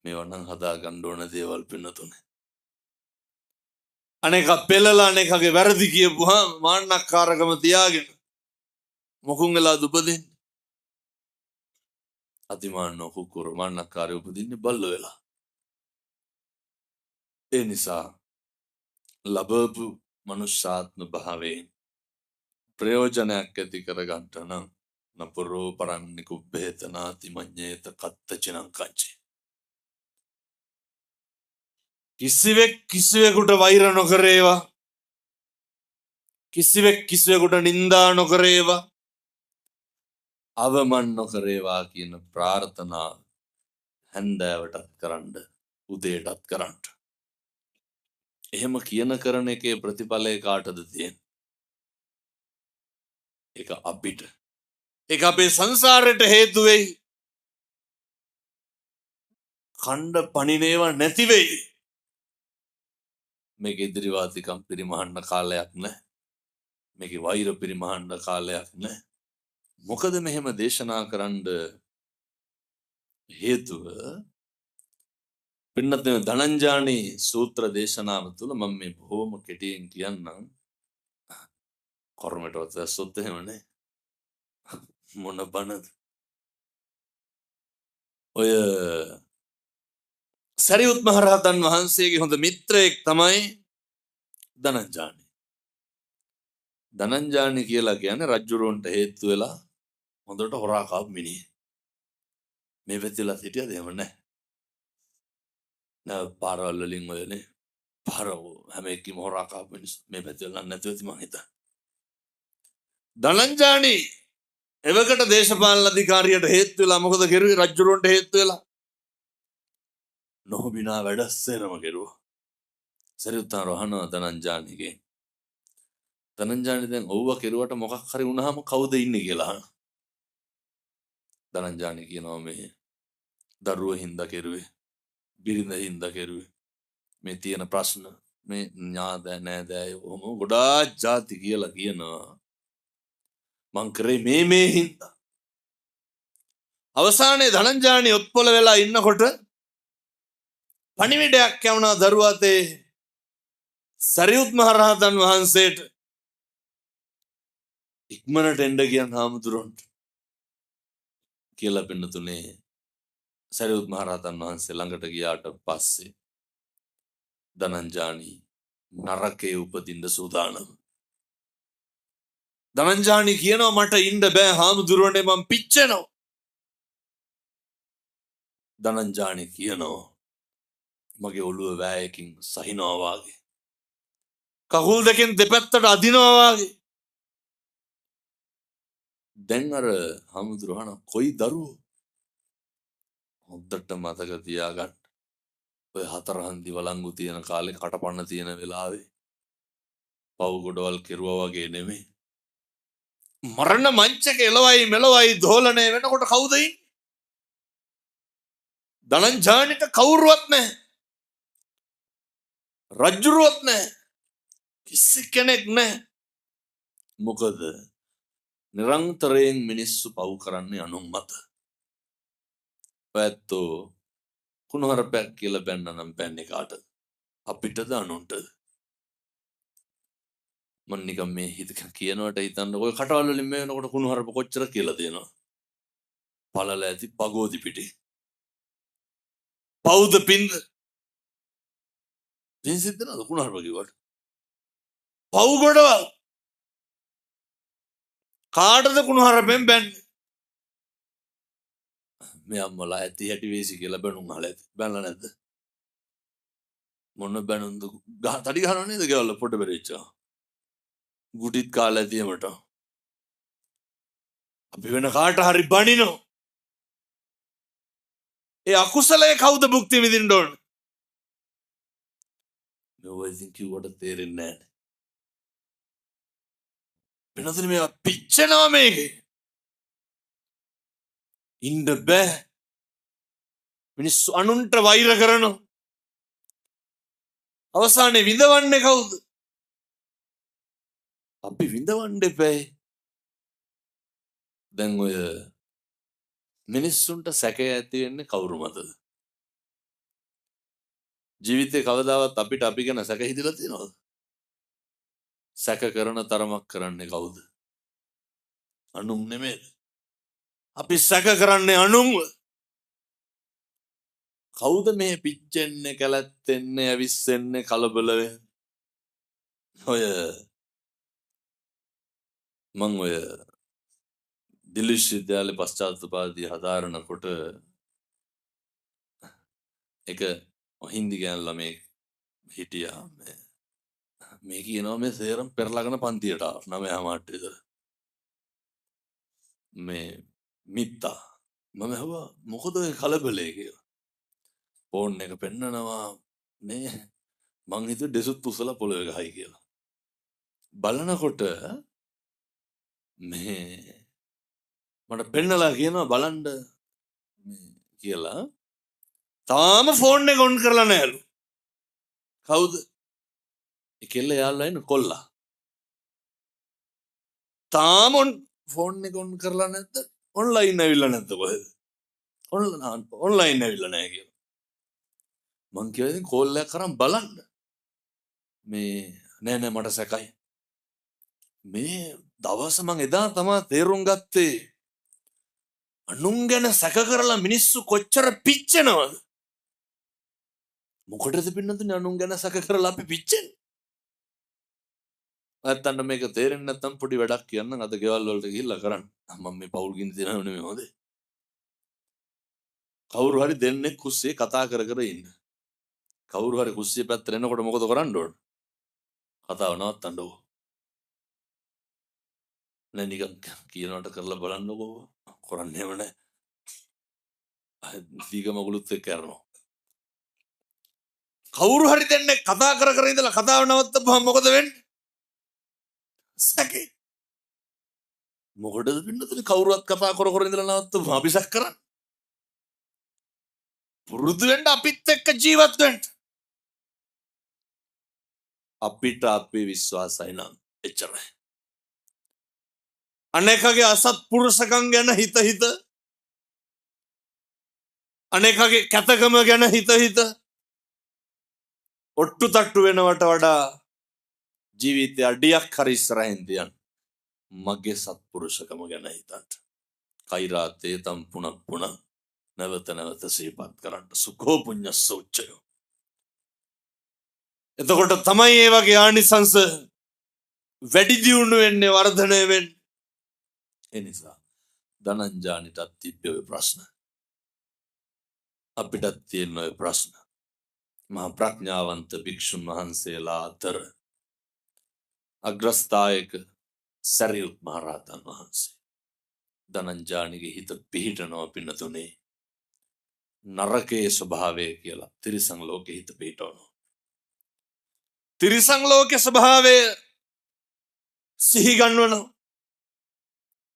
මේවා නම් හදා ගන්න ඕන දේවල් පින්නතුනේ. අනෙක පෙළලා අනෙකගේ වැරදි කියපුවාම මාන්නක්කාරකම තියාගෙන මොකුන් වෙලාද උපදින්නේ? අතිමාන්න කුකුර මාන්නක්කාරය උපදින්නේ බල්ල වෙලා. ඒ නිසා ලබපු මනුෂ්‍යාත්ම භාවයෙන් ප්‍රයෝජනයක් ඇති කරගන්නට නම් නපුරෝ පරන්නි කුබ්බේතනාති මඤ්ඤේත කත්තචනං කංචේ. කිසිවෙක් කිසිවෙකුට වෛර නොකරේවා. කිසිවෙක් කිසිවෙකුට නින්දා නොකරේවා. අවමන් නොකරේවා කියන ප්‍රාර්ථනාව හැන්දෑවටත් කරන්න උදේටත් කරන්න. එහෙම කියන කරන එකේ ප්‍රතිඵලය කාටද තියෙන්නේ? ඒක අපිට. ඒක අපේ සංසාරයට හේතු වෙයි. කණ්ඩ පණිනේවා නැති වෙයි. මේක ඉදිරිවාදිකම් පිරිමහන්න කාලයක් නැහැ. මේක වෛර පිරිමහන්න කාලයක් නැහැ. මොකද මෙහෙම දේශනා කරන්න හේතුව පින්නතේ ධනංජානි සූත්‍ර දේශනාව තුළ මම මේ බොහොම කෙටියෙන් කියන්නම්. කර්මයටවත් ඇස්සොත් එහෙමනේ. මොන බනද? ඔය සරියුත් මහරහතන් වහන්සේගේ හොඳ මිත්‍රයෙක් තමයි ධනංජානි. ධනංජානි කියලා කියන්නේ රජුරවන්ට හේතු වෙලා හොඳට හොරා කාපු මිනිහ. මේ වෙතිලා හිටියද එහෙම නැහැ. නෑ පාරවල් වලින් ඔයනේ පාරව හැම එකකින්ම හොරා කාපු මිනිස්සු මේ වෙතිලා නැතුව ඇති මං හිතා. ධනංජානි එවකට දේශපාලන අධිකාරියට හේතු වෙලා මොකද කෙරුවේ? රජුරවන්ට හේතු වෙලා නොහොබිනා වැඩ සේරම කෙරුවා. සරියුත් රහන ධනංජානිගේ ධනංජානි දැන් ඔව්ව කෙරුවට මොකක් හරි වුණාම කවුද ඉන්නේ කියලා අහන. ධනංජානි කියනවා මේ දරුවෝ හින්දා කෙරුවේ, බිරිඳ හින්දා කෙරුවේ, මේ තියෙන ප්‍රශ්න, මේ ඥාද නෑදෑයෝ ඔහොම ගොඩාක් ಜಾති කියලා කියනවා. මං කරේ මේ හින්දා. අවසානයේ ධනංජානි ඔත්පොළ වෙලා ඉන්නකොට පණිවිඩයක් යවනවා දරුවාතේ සරියුත් මහරහතන් වහන්සේට. ඉක්මනට එන්න කියන හාමුදුරන්ට කියලා පින්නතුනේ සරියුත් මහරහතන් වහන්සේ ළඟට ගියාට පස්සේ ධනංජානි නරකේ උපදින්න සූදානම්. ධනංජානි කියනවා මට ඉන්න බෑ හාමුදුරනේ මං පිච්චෙනවා. ධනංජානි කියනවා මගේ ඔළුව වෑයකින් සහිනවා වාගේ. කකුල් දෙකෙන් දෙපැත්තට අදිනවා වාගේ. දැන් අර හාමුදුරහන කොයි දරුවෝ හොද්දට මතක තියාගන්න. ඔය හතරහන්දි වළංගු තියෙන කාලේ කටපන්න තියෙන වෙලාවේ පව් ගොඩවල් කෙරුවා වගේ නෙමෙයි. මරණ මංචක එළවයි මෙලවයි දෝලණය වෙනකොට කවුද ඉන්නේ? ධනංජානිට කවුරුවත් නැහැ. රජුරුවත් නැහැ. කිසි කෙනෙක් නැහැ. මොකද නිරන්තරයෙන් මිනිස්සු පව් කරන්නේ අනුන් මත. පැත්තෝ කුණහරපයක් කියලා බැන්න නම් බැන්නේ කාටද? අපිටද අනුන්ටද? මම නිකන් මේ හිත කියනවට හිතන්න ඔය කටවල් වලින් මේ වෙනකොට කුණහරප කොච්චර කියලා දෙනවා. පළල ඇති පගෝදි පිටේ. පවුද පින්ද? පින් සිද්ධ නේද කුණහරප කිව්වට? පව් ගොඩවල් කාටද කුණහරපෙන් බැන්නේ? මේ අම්මලා ඇති හැටි වේසි කියලා බැනුම් අහලා ඇති. බැනලා නැද්ද? මොන බැනුම්ද? තඩි ගහනව නේද ගෙවල්ල පොඩ බෙරිච්චා. ගුටිත් කාලා ඇතියමට. අපි වෙන කාට හරි බනිනෝ. ඒ අකුසලයේ කවුද භුක්ති විඳින්න ඕන? මේ ඉතින් කිව්වට තේරෙන්නේ නැහැ. පින්නතුනි මේ පිච්චෙනවා මේකේ. ඉන්න බෑ. මිනිස්සු අනුන්ට වෛර කරනවා. අවසානයේ විඳවන්නේ කවුද? අපි විඳවන්න එපා. දැන් ඔය මිනිස්සුන්ට සැකය ඇති වෙන්නේ කවුරු මතද? ජීවිතේ කවදාවත් අපිට අපි ගැන සැක හිතලා තියෙනවද? සැක කරන තරමක් කරන්නේ කවුද? අනුන් නෙමෙයි. අපි සැක කරන්නේ අනුන්ව. කවුද මේ පිච්චෙන්නේ, කැලැත්තෙන්නේ, ඇවිස්සෙන්නේ, කලබල වෙන්නේ? මං ඔය දිල්ලි විශ්වවිද්‍යාලේ පශ්චාත්පාදයේ හදාරනකොට එක හින්දි ගෑන ළමෙක් හිටියා. මේ කියනවා මේ සේරම පෙරලාගෙන පන්තියට ආව 9:00 විතර. මේ මිත්තා මම හුවා මොකද ඔය කලබලේ කියලා. ෆෝන් එක පෙන්නනවා මේ මං හිතුවේ දෙසුත් උසලා පොළවේ ගහයි කියලා. බලනකොට මේ මට පෙන්නලා කියනවා බලන්න මේ කියලා. තාම ෆෝන් එක ඔන් කරලා නැහැලු. කවුද? ඒ කෙල්ල යාළුවා ඉන්න කොල්ලා. තාම ෆෝන් එක ඔන් කරලා නැද්ද? ඔන්ලයින් ඇවිල්ලා නැද්ද කොහෙද? ඔන්ලයින් ඇවිල්ලා නැහැ කියලා. මං කිව්වා ඉතින් කෝල් එකක් කරන් බලන්න. මේ නෑ මට සැකයි. මේ දවස මං එදා තමයි තේරුම් ගත්තේ අනුන් ගැන සැක කරලා මිනිස්සු කොච්චර පිච්චෙනවද? මොකටද පින්නතුනේ අනුන් ගැන සැක කරලා අපි පිච්චෙන්නේ? නැත්තම් මේක තේරෙන්නේ නැත්තම් පොඩි වැඩක් කියන්නම් අද ගෙවල් වලට ගිහිල්ලා කරන්න. මම මේ පවුල් ගිනි දිනව නෙමෙයි හොඳේ. කවුරු හරි දෙන්නෙක් කුස්සියේ කතා කර කර ඉන්න. කවුරු හරි කුස්සිය පැත්තට එනකොට මොකද කරන්න ඕන? කතාව නවත්තන්න ඕන. නෑ නිකන් කියනකට කරලා බලන්නකෝ. කරන්නේම නෑ. දීග මගුලුත් එක්ක කරනවා. කවුරු හරි දෙන්නෙක් කතා කර කර ඉඳලා කතාව නවත්තපුවම මොකද වෙන්නේ? සැකේ. මොකටද පින්නතුනේ කවුරුවත් කතා කර කර ඉඳලා නවත්තපුවම අපි සැක කරන්නේ? පුරුදු වෙන්න අපිත් එක්ක ජීවත් වෙන්න. අපිට අපේ විශ්වාසයි නම් එච්චරයි. අනේකගේ අසත්පුරුෂකම් ගැන හිත අනේකගේ කැතකම ගැන හිත ඔට්ටු තට්ටු වෙනවට වඩා ජීවිතේ අඩියක් හරි ඉස්සරහින් තියන්න. මගේ සත්පුරුෂකම ගැන හිතන්න. කෛරාතේ තම් පුන නැවත නැවත සිහිපත් කරන්න. සුඛෝ පුඤ්ඤස්ස උච්චයෝ. එතකොට තමයි ඒ වගේ ආනිසංස වැඩි දියුණු වෙන්නේ, වර්ධනය වෙන්නේ. ඒ නිසා ධනංජානිටත් තිබ්බේ ප්‍රශ්න. අපිටත් තියෙන ඔය ප්‍රශ්න. මහා ප්‍රඥාවන්ත භික්ෂුන් වහන්සේලා අතර අග්‍රස්ථායක සරියුත් මහ රහතන් වහන්සේ. ධනංජානිගේ හිත පිහිටනවා පින්නතුනේ. නරකයේ ස්වභාවය කියලා තිරිසන් ලෝකේ හිත පිහිටවනවා. තිරිසන් ලෝකේ ස්වභාවය සිහි ගන්නවනවා.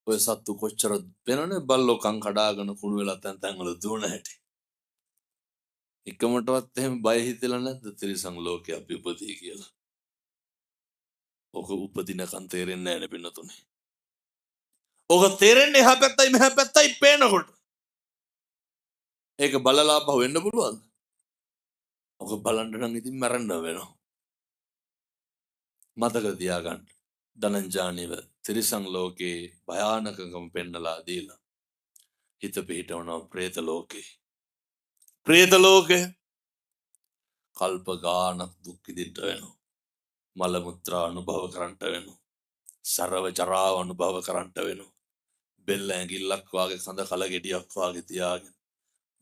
ඔය සත්තු කොච්චර වෙනනේ බල්ලෝ කන් කඩාගෙන කුණු වෙලා තැන් වල දුවන හැටි. එකමටවත් එහෙම බය හිතෙලා නැද්ද තිරිසන් ලෝකේ අපි උපදී කියලා? ඔක උපදිනකන් තේරෙන්නේ නැහැ නේ පින්නතුනේ. ඔක තේරෙන්නේ එහා පැත්තයි මෙහා පැත්තයි පේනකොට. ඒක බලලා පහු වෙන්න පුළුවන්ද? ඔක බලන්න නම් ඉතින් මැරෙන්න වෙනවා. මතක තියාගන්න. ධනංජානිව තිරිසන් ලෝකේ භයානකකම පෙන්නලා දීලා හිත පිහිටවනවා പ്രേත ලෝකේ. പ്രേත ලෝකේ කල්ප ගානක් දුක් විඳින්න වෙනවා. මල මුත්‍රා අනුභව කරන්නට වෙනවා. සරව ජරාව අනුභව කරන්නට වෙනවා. බෙල්ල ඇඟිල්ලක් වාගේ කඳ කල ගෙඩියක් වාගේ තියාගෙන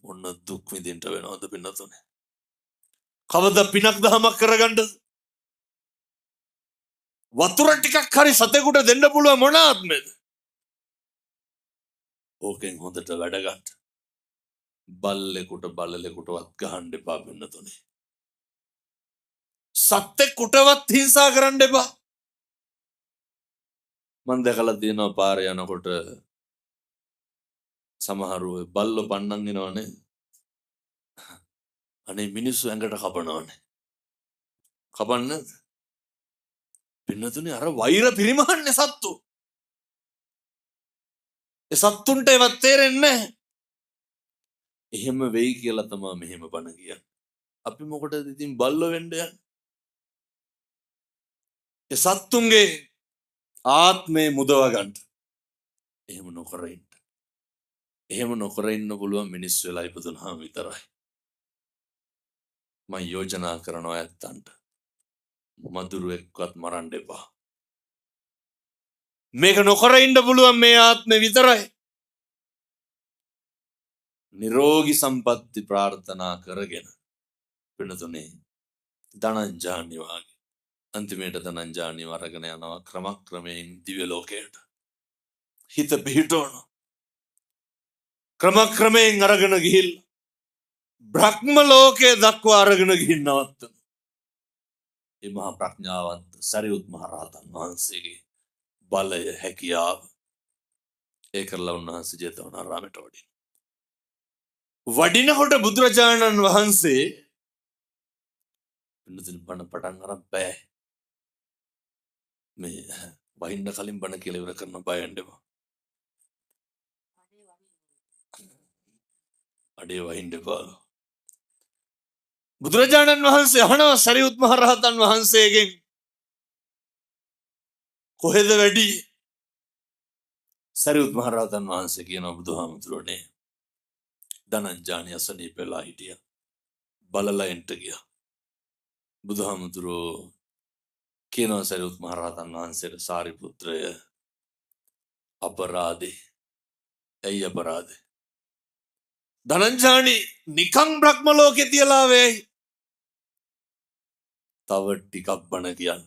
මොන දුක් විඳින්න වෙනවද පින්නතුනේ? කවද පිනක් දහමක් කරගන්නද? වතුර ටිකක් හරි සතෙකුට දෙන්න පුළුවන් මොන ආත්මෙද? ඕකෙන් හොඳට වැඩ ගන්න. බල්ලෙකුටවත් ගහන්න එපා පින්නතුනේ. සතෙකුටවත් හිංසා කරන්න එපා. මම දැකලා තියෙනවා පාරේ යනකොට සමහරු බල්ලෝ පන්නන් එනවනේ. අනේ මිනිස්සු ඇඟට කපනවනේ. කපන්න පින්නතුනේ අර වෛර පිරිමහන්නේ සත්තු. ඒ සත්තුන්ට ඒවත් තේරෙන්නේ නැහැ. එහෙම වෙයි කියලා තමයි මෙහෙම බණ කියන්නේ. අපි මොකටද ඉතින් බල්ලෝ වෙන්න යන්නේ? ඒ සත්තුන්ගේ ආත්මේ මුදව ගන්න. එහෙම නොකර ඉන්න. එහෙම නොකර ඉන්න පුළුවන් මිනිස්සු වෙලා ඉපදුනහම විතරයි. මම යෝජනා කරනවා ඇත්තන්ට. මදුරුවෙක්වත් මරන්න එපා. මේක නොකර ඉන්න පුළුවන් මේ ආත්මේ විතරයි. නිරෝගී සම්පatti ප්‍රාර්ථනා කරගෙන වෙනතුනේ ධනංජානි වාගේ අන්තිමේට ධනංජානි වරගෙන යනවා ක්‍රමක්‍රමයෙන් දිව්‍ය ලෝකයට. හිත පිහිටවන ක්‍රමක්‍රමයෙන් අරගෙන ගිහිල්ලා බ්‍රහ්ම ලෝකයේ දක්වා අරගෙන ගිහින් නවත්තන. මේ මහා ප්‍රඥාවන්ත සරියුත් මහ රහතන් වහන්සේගේ බලය හැකියාව ඒ කරලා උන්වහන්සේ ජේතවනාරාමයට වඩිනකොට බුදුරජාණන් වහන්සේ පින්නතුනි බණ පටන් අරන් බෑ. මේ වහින්න කලින් බණ කියලා ඉවර කරන බය වෙන්න එපා. අඩේ වහින්න එපා. බුදුරජාණන් වහන්සේ අහනවා සරියුත් මහ රහතන් වහන්සේගෙන් කොහෙද වැඩි? සරියුත් මහ රහතන් වහන්සේ කියනවා බුදුහාමුදුරනේ ධනංජානි අසනීප වෙලා හිටියා. බලලා එන්ට ගියා. බුදුහාමුදුරෝ කියනවා සරියුත් මහ රහතන් වහන්සේට සාරිපුත්‍රය අපරාධේ. ඇයි අපරාධේ? ධනංජානි නිකං බ්‍රහ්ම ලෝකේ තියලා වෙයි. තව ටිකක් බණ කියන්න.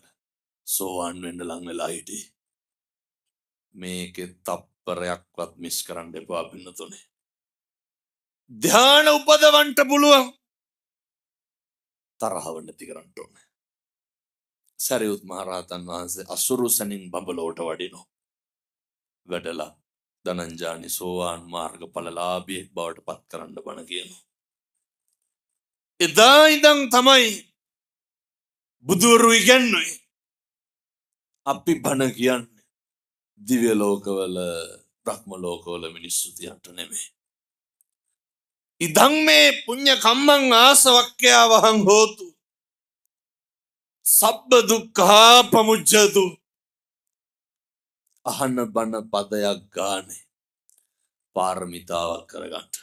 සෝවාන් වෙන්න ලං වෙලා හිටියේ. මේකේ තප්පරයක්වත් මිස් කරන්න එපා පින්නතුනේ. ධ්‍යාන උපදවන්න පුළුවන්. තරහව නැති කරන්න ඕනේ. සරියුත් මහ රහතන් වහන්සේ අසුරුසනින් බඹලොවට වඩිනවා. වැඩලා ධනංජානි සෝවාන් මාර්ගඵලලාභියෙක් බවට පත් කරන්න බණ කියනවා. එදා ඉඳන් තමයි බුදුරු ඉගැන්නුවේ අපි බණ කියන්නේ දිව්‍ය ලෝකවල බ්‍රහ්ම ලෝකවල මිනිස්සු තියන්ට නෙමෙයි. ඉදං මේ පුඤ්ඤ කම්මං ආසවක්ඛ්‍යා වහං හෝතු සබ්බ දුක්ඛා පමුච්ඡතු. අහන බණ පදයක් ගානේ පාරමිතාවක් කරගන්න.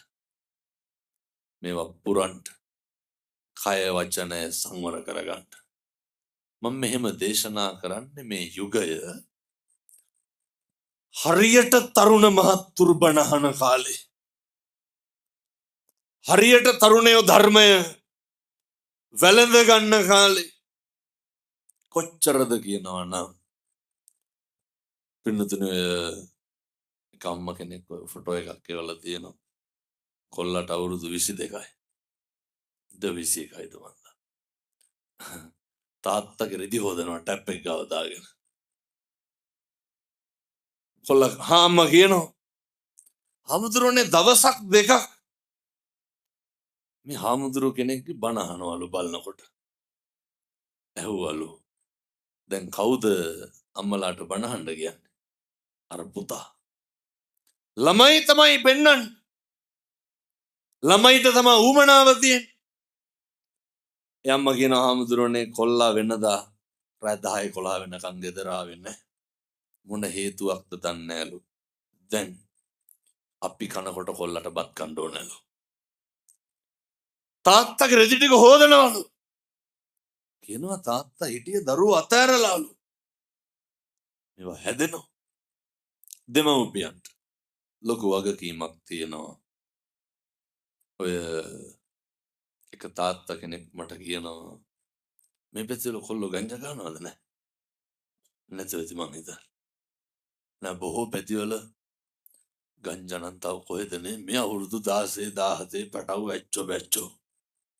මේවා පුරන්න කය වචනය සංවර කරගන්න. මම මෙහෙම දේශනා කරන්නේ මේ යුගය හරියට තරුණ මහත්තුරු බණ අහන කාලේ. හරියට තරුණයෝ ධර්මය වැළඳ ගන්න කාලේ කොච්චරද කියනවා නම් පින්නතුනේ එක අම්ම කෙනෙක් ෆොටෝ එකක් එවලා තියෙනවා. කොල්ලට අවුරුදු 22යි. 21යිද මන්ද. තාත්තගේ රෙදි හොදනවා ටැප් එක ගාව දාගෙන. කොල්ල හාම්ම කියනවා හාමුදුරනේ දවසක් දෙකක් මේ හාමුදුරු කෙනෙක්ගේ බණ අහනවලු බලනකොට. ඇහුවලු දැන් කවුද අම්මලාට බණ අහන්න කියන්නේ? අර පුතා. ළමයි තමයි පෙන්නන්නේ. ළමයිට තමයි ඌමනාව තියෙන්නේ. යම්ම කියන හාමුදුරනේ කොල්ලා වෙනදා රාත් 10 11 වෙනකන් ගෙදර ආවේ නැහැ. මොන හේතුවක්ද දන්නේ නැලු. දැන් අපි කනකොට කොල්ලට බත් කන්න ඕනලු. තාත්තගේ රෙදි ටික හොදනවලු. කියනවා තාත්තා හිටිය දරුවෝ අතෑරලාලු. මේවා හැදෙනවා. දෙමව්පියන්ට ලොකු වගකීමක් තියෙනවා. ඔය එක තාත්තා කෙනෙක් මට කියනවා මේ පැත්තේ කොල්ලෝ ගංජා ගන්නවද නැහැ? නැතුව මං හිතා. නෑ බොහෝ පැතිවල ගංජා නම් තව කොහෙදනේ මේ අවුරුදු 16 17 පටව වැච්චෝ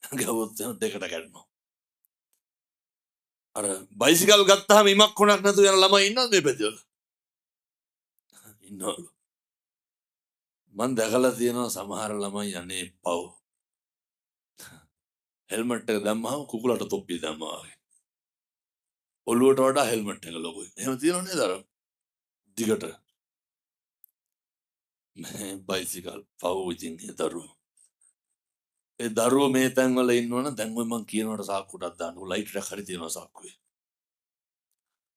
ගවොත් දෙකට කැඩෙනවා. අර බයිසිකල් ගත්තාම ඉමක් කොනක් නැතුව යන ළමයි ඉන්නවද මේ පැතිවල? ඉන්නවලු. මං දැකලා තියෙනවා සමහර ළමයි අනේ පව්. හෙල්මට් එක දැම්මහම කුකුලට තොප්පිය දැම්මා වගේ. ඔළුවට වඩා හෙල්මට් එක ලොකුයි. එහෙම තියෙනව නේද අර දිගට. බයිසිකල් පව් ඉතින් ඒ දරුවෝ. ඒ දරුවෝ මේ තැන්වල ඉන්නවනම් දැන් ඔය මං කියනවට සාක්කුවටත් දාන්න. ඔය ලයිට් එකක් හරි තියෙනවා සාක්කුවේ.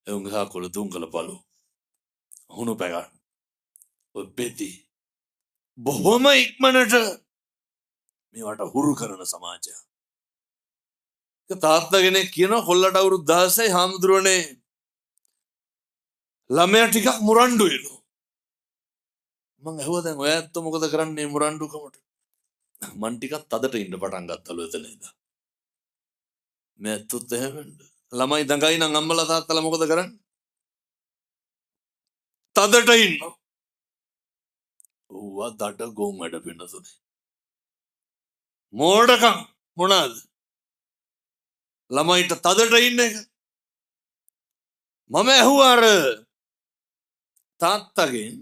ඒ උංග සාක්කුවල තුන්කල බලු. හුණු පැගන්න. ඔය පෙති. බොහොම ඉක්මනට මේවට හුරු කරන සමාජයක්. තාත්තා කෙනෙක් කියනවා කොල්ලට අවුරුදු 16යි හාමුදුරුවනේ ළමයා ටිකක් මුරණ්ඩුයිලු. මං ඇහුවා දැන් ඔය ඇත්ත මොකද කරන්නේ මුරණ්ඩුකමට? මං ටිකක් තදට ඉන්න පටන් ගත්තලු එතන ඉඳලා. මේ ඇත්තත් එහෙමද? ළමයි දඟයි නම් අම්මලා තාත්තලා මොකද කරන්නේ? තදට ඉන්නවා. ඌවා දඩ ගොන් වැඩ පින්නතුනේ. මෝඩකම් මොනවාද? ළමයිට තදට ඉන්න එක. මම ඇහුවා අර තාත්තගෙන්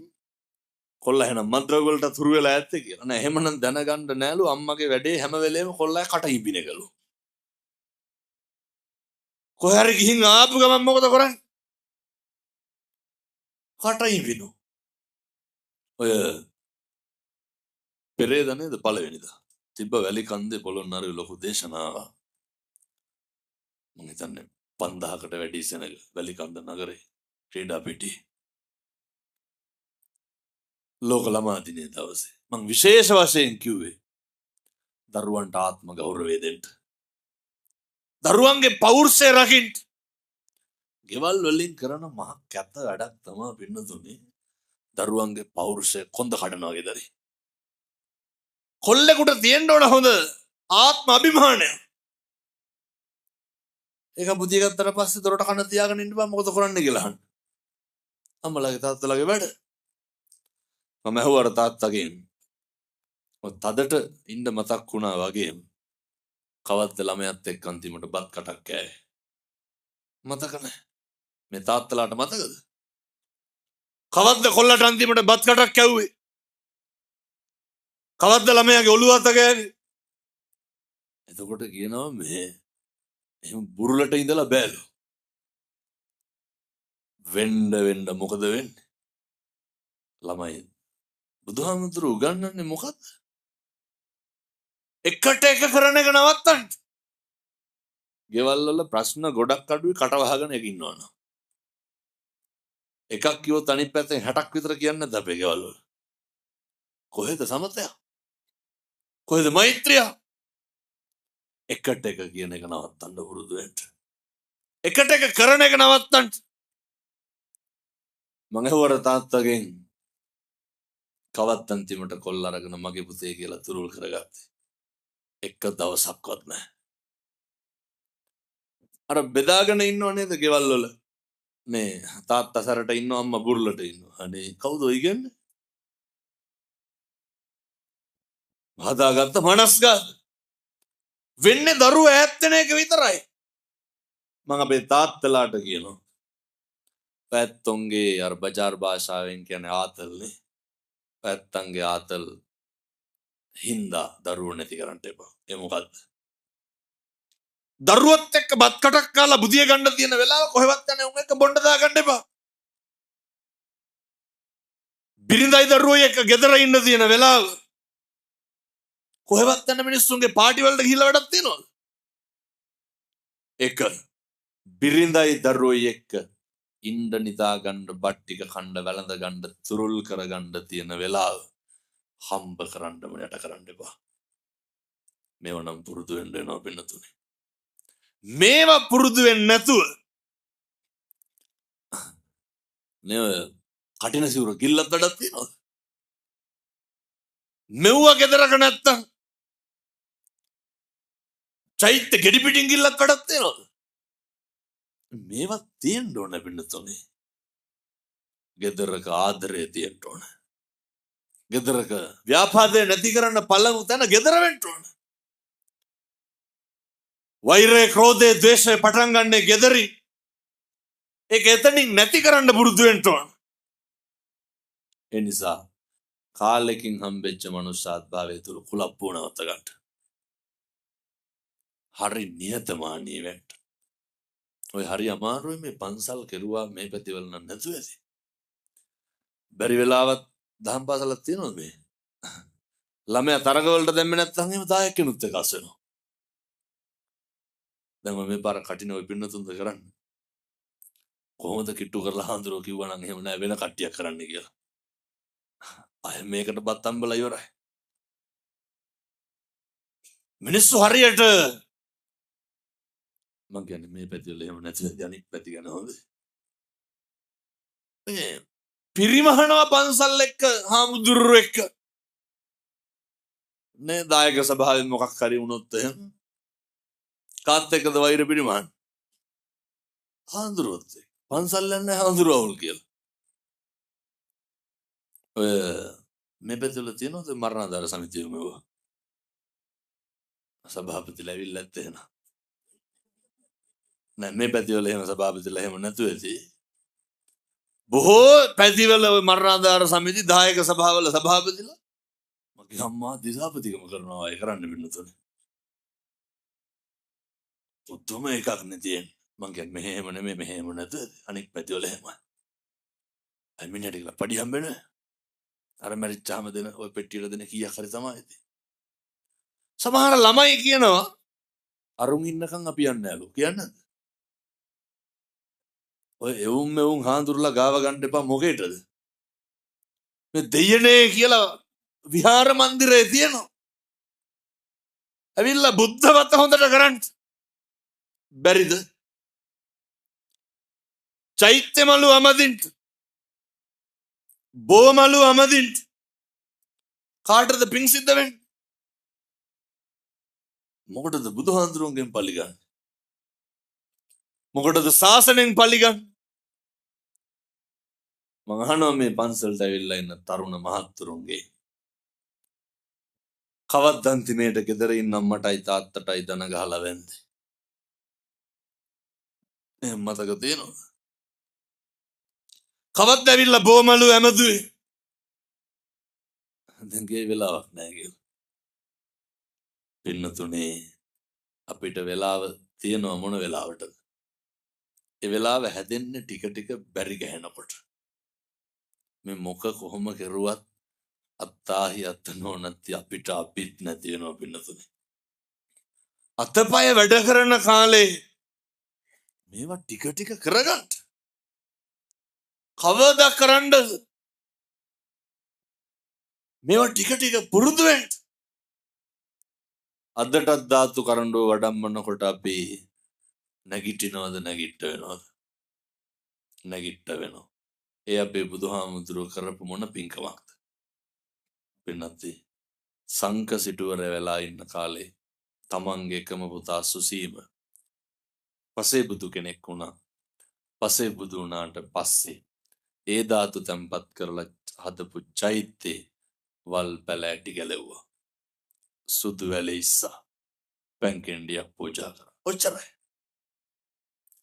කොල්ලා එහෙනම් මද්ද්‍රව්‍ය වලට තුරු වෙලා ඇත්තේ කියලා. නෑ එහෙමනම් දැනගන්න නෑලු අම්මගේ වැඩේ හැම වෙලේම කොල්ලා කට ඉබින එකලු. කොහේ හරි ගිහින් ආපු ගමන් මොකද කරන්නේ? කට ඉබිනු. ඔය පෙරේද නේද පළවෙනිදා. තිබ්බ වැලි කන්දේ පොළොන්නරුවේ ලොකු දේශනාවක්. මම හිතන්නේ 5000කට වැඩි සෙනග වැලි කන්ද නගරේ ක්‍රීඩා පිටියේ ලෝක ළමා දිනේ දවසේ මම විශේෂ වශයෙන් කිව්වේ දරුවන්ට ආත්ම ගෞරවය දෙන්න. දරුවන්ගේ පෞරුෂය රකින්න. ගෙවල් වලින් කරන මහ කැත වැඩක් තමයි පින්නතුනේ. දරුවන්ගේ පෞරුෂය කොන්ද කඩනවා වගේ දරි. කොල්ලෙකුට තියෙන්න ඕන හොඳ ආත්ම අභිමානය. ඒක බුදිය ගත්තට පස්සේ දොරට කන තියාගෙන ඉන්න බෑ මොකද කරන්නේ කියලා අහන්න. අම්මලාගේ තාත්තලාගේ වැඩ. මම ඇහුවා තාත්තගෙන් ඔය තදට ඉන්න මතක් වුණා වගේම කවද්ද ළමයාත් එක්ක අන්තිමට බත් කටක් කෑවේ. මතක නැහැ. මේ තාත්තලාට මතකද? කවද්ද කොල්ලට අන්තිමට බත් කටක් කැව්වේ? කවද්ද ළමයාගේ ඔළුව අත ගෑවේ? එතකොට කියනවා මේ එහෙම බුරුලට ඉඳලා බෑලු. වෙන්න මොකද වෙන්නේ? ළමයි බුදුහාමුදුරු උගන්වන්නේ මොකද්ද? එකට එක කරන එක නවත්තන්න. ගෙවල් වල ප්‍රශ්න ගොඩක් අඩුයි කට වහගෙන එක ඉන්නවනේ. එකක් කිව්වොත් අනිත් පැත්තෙන් 60ක් විතර කියන්නේ නැද්ද අපේ ගෙවල් වල? කොහෙද සමතය? කොහෙද මෛත්‍රිය? එකට එක කියන එක නවත්තන්න පුරුදු වෙන්න. එකට එක කරන එක නවත්තන්න. මම හවර තාත්තගෙන් කවත් අන්තිමට කොල්ල අරගෙන මගේ පුතේ කියලා තුරුල් කරගත්තේ. එක දවසක්වත් නැහැ. අර බෙදාගෙන ඉන්නව නේද ගෙවල් වල? මේ තාත්තා සැරට ඉන්නව අම්මා බුරුලට ඉන්නවා. අනේ කවුද ඔය කියන්නේ? හදාගත්ත මනස්ගත. වෙන්නේ දරුවෝ ඈත් වෙන එක විතරයි. මම අපේ තාත්තලාට කියනවා. පැත්තොන්ගේ අර බජාර් භාෂාවෙන් කියන්නේ ආතල්නේ. පැත්තන්ගේ ආතල් හින්දා දරුවෝ නැති කරන්න එපා. ඒ මොකද්ද? දරුවත් එක්ක බත් කටක් කාලා බුදිය ගන්න තියෙන වෙලාව කොහෙවත් යන්නේ උන් එක්ක බොණ්ඩ දා ගන්න එපා. බිරිඳයි දරුවෝ එක්ක ගෙදර ඉන්න තියෙන වෙලාව කොහෙවත් යන මිනිස්සුන්ගේ පාටි වලට ගිහිල්ලා වැඩක් තියනවද? එක බිරිඳයි දරුවෝ එක්ක ඉන්න නිදා ගන්න බත් ටික කන්න වැළඳ ගන්න තුරුල් කර ගන්න තියෙන වෙලාව හම්බ කරන්නම යට කරන්න එපා. මේව නම් පුරුදු වෙන්න වෙනවා පින්නතුනේ. මේවා පුරුදු වෙන්නේ නැතුව නේ කටින සිවුර ගිල්ලත් වැඩක් තියනවද? මෙව්ව ගෙදරක නැත්තම් චෛත්‍ය ගෙඩි පිටින් ගිල්ලක් වැඩක් තියනවද? මේවා තියෙන්න ඕන පින්නතුනේ. ගෙදරක ආදරය තියෙන්න ඕන. ගෙදරක ව්‍යාපාදේ නැති කරන්න පළමු තැන ගෙදර වෙන්න ඕන. වෛරය, ක්‍රෝධය, ද්වේෂය පටන් ගන්නේ ගෙදරින්. ඒක එතනින් නැති කරන්න පුරුදු වෙන්න ඕන. ඒ නිසා කාලෙකින් හම්බෙච්ච මනුෂ්‍යාත්භාවය තුළ කුලප්පුව නවත්ත ගන්න. හරි නිහතමානී වෙන්න. ඔය හරි අමාරුයි මේ පන්සල් කෙරුවා මේ පැතිවල නම් නැතුව ඇති. බැරි වෙලාවත් දහම් පාසලක් තියෙනවද මේ? ළමයා තරග වලට දැම්මේ නැත්නම් එහෙම දායකෙනුත් එකස් වෙනවා. දැන් මේ පාර කටින ඔය පින්නතුන්ද කරන්නේ. කොහොමද කිට්ටු කරලා හඳුරෝ කිව්වා නම් එහෙම නෑ වෙන කට්ටියක් කරන්න කියලා. අය මේකට බත් අම්බලා ඉවරයි. මිනිස්සු හරියට මං කියන්නේ මේ පැතිවල එහෙම නැතිව අනිත් පැති ගැන හොඳ. මේ පිරිමහනවා පන්සල් එක්ක හාමුදුරුවෝ එක්ක නේ දායක සභාවෙන් මොකක් හරි වුණොත් එහෙම කාත් එක්කද වෛර පිරිමහන හාමුදුරුවෝත් එක්ක පන්සල් යන්නේ හාමුදුරුවෝ කියලා. ඔය මේ පැතිවල තියෙනවද මරණාධාර සමිතිය මේවා සභාපතිලා ඇවිල්ලා නැත්තේ නෑ. නෑ මේ පැතිවල එහෙම සභාපතිලා එහෙම නැතුව ඇති. බොහෝ පැතිවල මරණාධාර සමිති දායක සභාවල සභාපතිලා මගේ අම්මා දිසාපතිකම කරනවා ඒ කරන්න වෙනතුනේ. උතුම එකක් නේ තියෙන්නේ. මං කියන්නේ මෙහෙම නෙමෙයි මෙහෙම නැතුව අනික් පැතිවල එහෙමයි. අය මිනිහට කියලා පඩි හම්බෙන්නේ. අර මැරිච්චාම දෙන ඔය පෙට්ටියට දෙන කීයක් හරි තමයි ඉතින්. සමහර ළමයි කියනවා අරුන් ඉන්නකම් අපි යන්නේ නෑලු. කියන්නේ ඔය එවුම් මෙවුම් හාඳුරලා ගාව ගන්න එපා මොකේටද? මේ දෙයනේ කියලා විහාර මන්දිරේ තියෙනවා. ඇවිල්ලා බුද්ධ වත හොඳට කරන්න. බැරිද? චෛත්‍ය මලු අමදින්ට. බෝ මලු අමදින්ට. කාටද පිං සිද්ධ වෙන්නේ? මොකටද බුදුහාඳුරුවන්ගෙන් පලි ගන්න? මොකටද ශාසනයෙන් පලි ගන්න? මං අහනවා මේ පන්සලට ඇවිල්ලා ඉන්න තරුණ මහත්තුරුන්ගේ කවද්ද අන්තිමේට ගෙදර ඉන්න අම්මටයි තාත්තටයි දන ගහලා වැන්දේ? එහෙම මතක තියෙනවද? කවද්ද ඇවිල්ලා බෝමලු ඇමදුවේ? දැන් ගේ වෙලාවක් නෑ කියලා. පින්නතුනේ අපිට වෙලාව තියෙනවා මොන වෙලාවටද? ඒ වෙලාව හැදෙන්නේ ටික ටික බැරි ගහනකොට. මේ මොක කොහොම කෙරුවත් අත්තාහි අත්තනෝනති අපිට අපිත් නැති වෙනවා පින්නතුනේ. අතපය වැඩ කරන කාලේ මේවා ටික ටික කරගන්න. කවදා කරන්නද? මේවා ටික ටික පුරුදු වෙන්න. අදටත් ධාතු කරඬුව වඩම්මනකොට අපි නැගිටිනවද නැගිට වෙනවද? නැගිට වෙනවා. ඒ අපේ බුදුහාමුදුරුවෝ කරපු මොන පින්කමක්ද? පින්නත්ති සංක සිටුවර වෙලා ඉන්න කාලේ තමන්ගේ එකම පුතා සුසීම පසේ බුදු කෙනෙක් වුණා. පසේ බුදු වුණාට පස්සේ ඒ ධාතු තැන්පත් කරලා හදපු චෛත්‍යයේ වල් පැලෑටි ගැලෙව්වා. සුදු වැලේ ඉස්සා පැන්කෙන්ඩියක් පූජා කරා. ඔච්චරයි.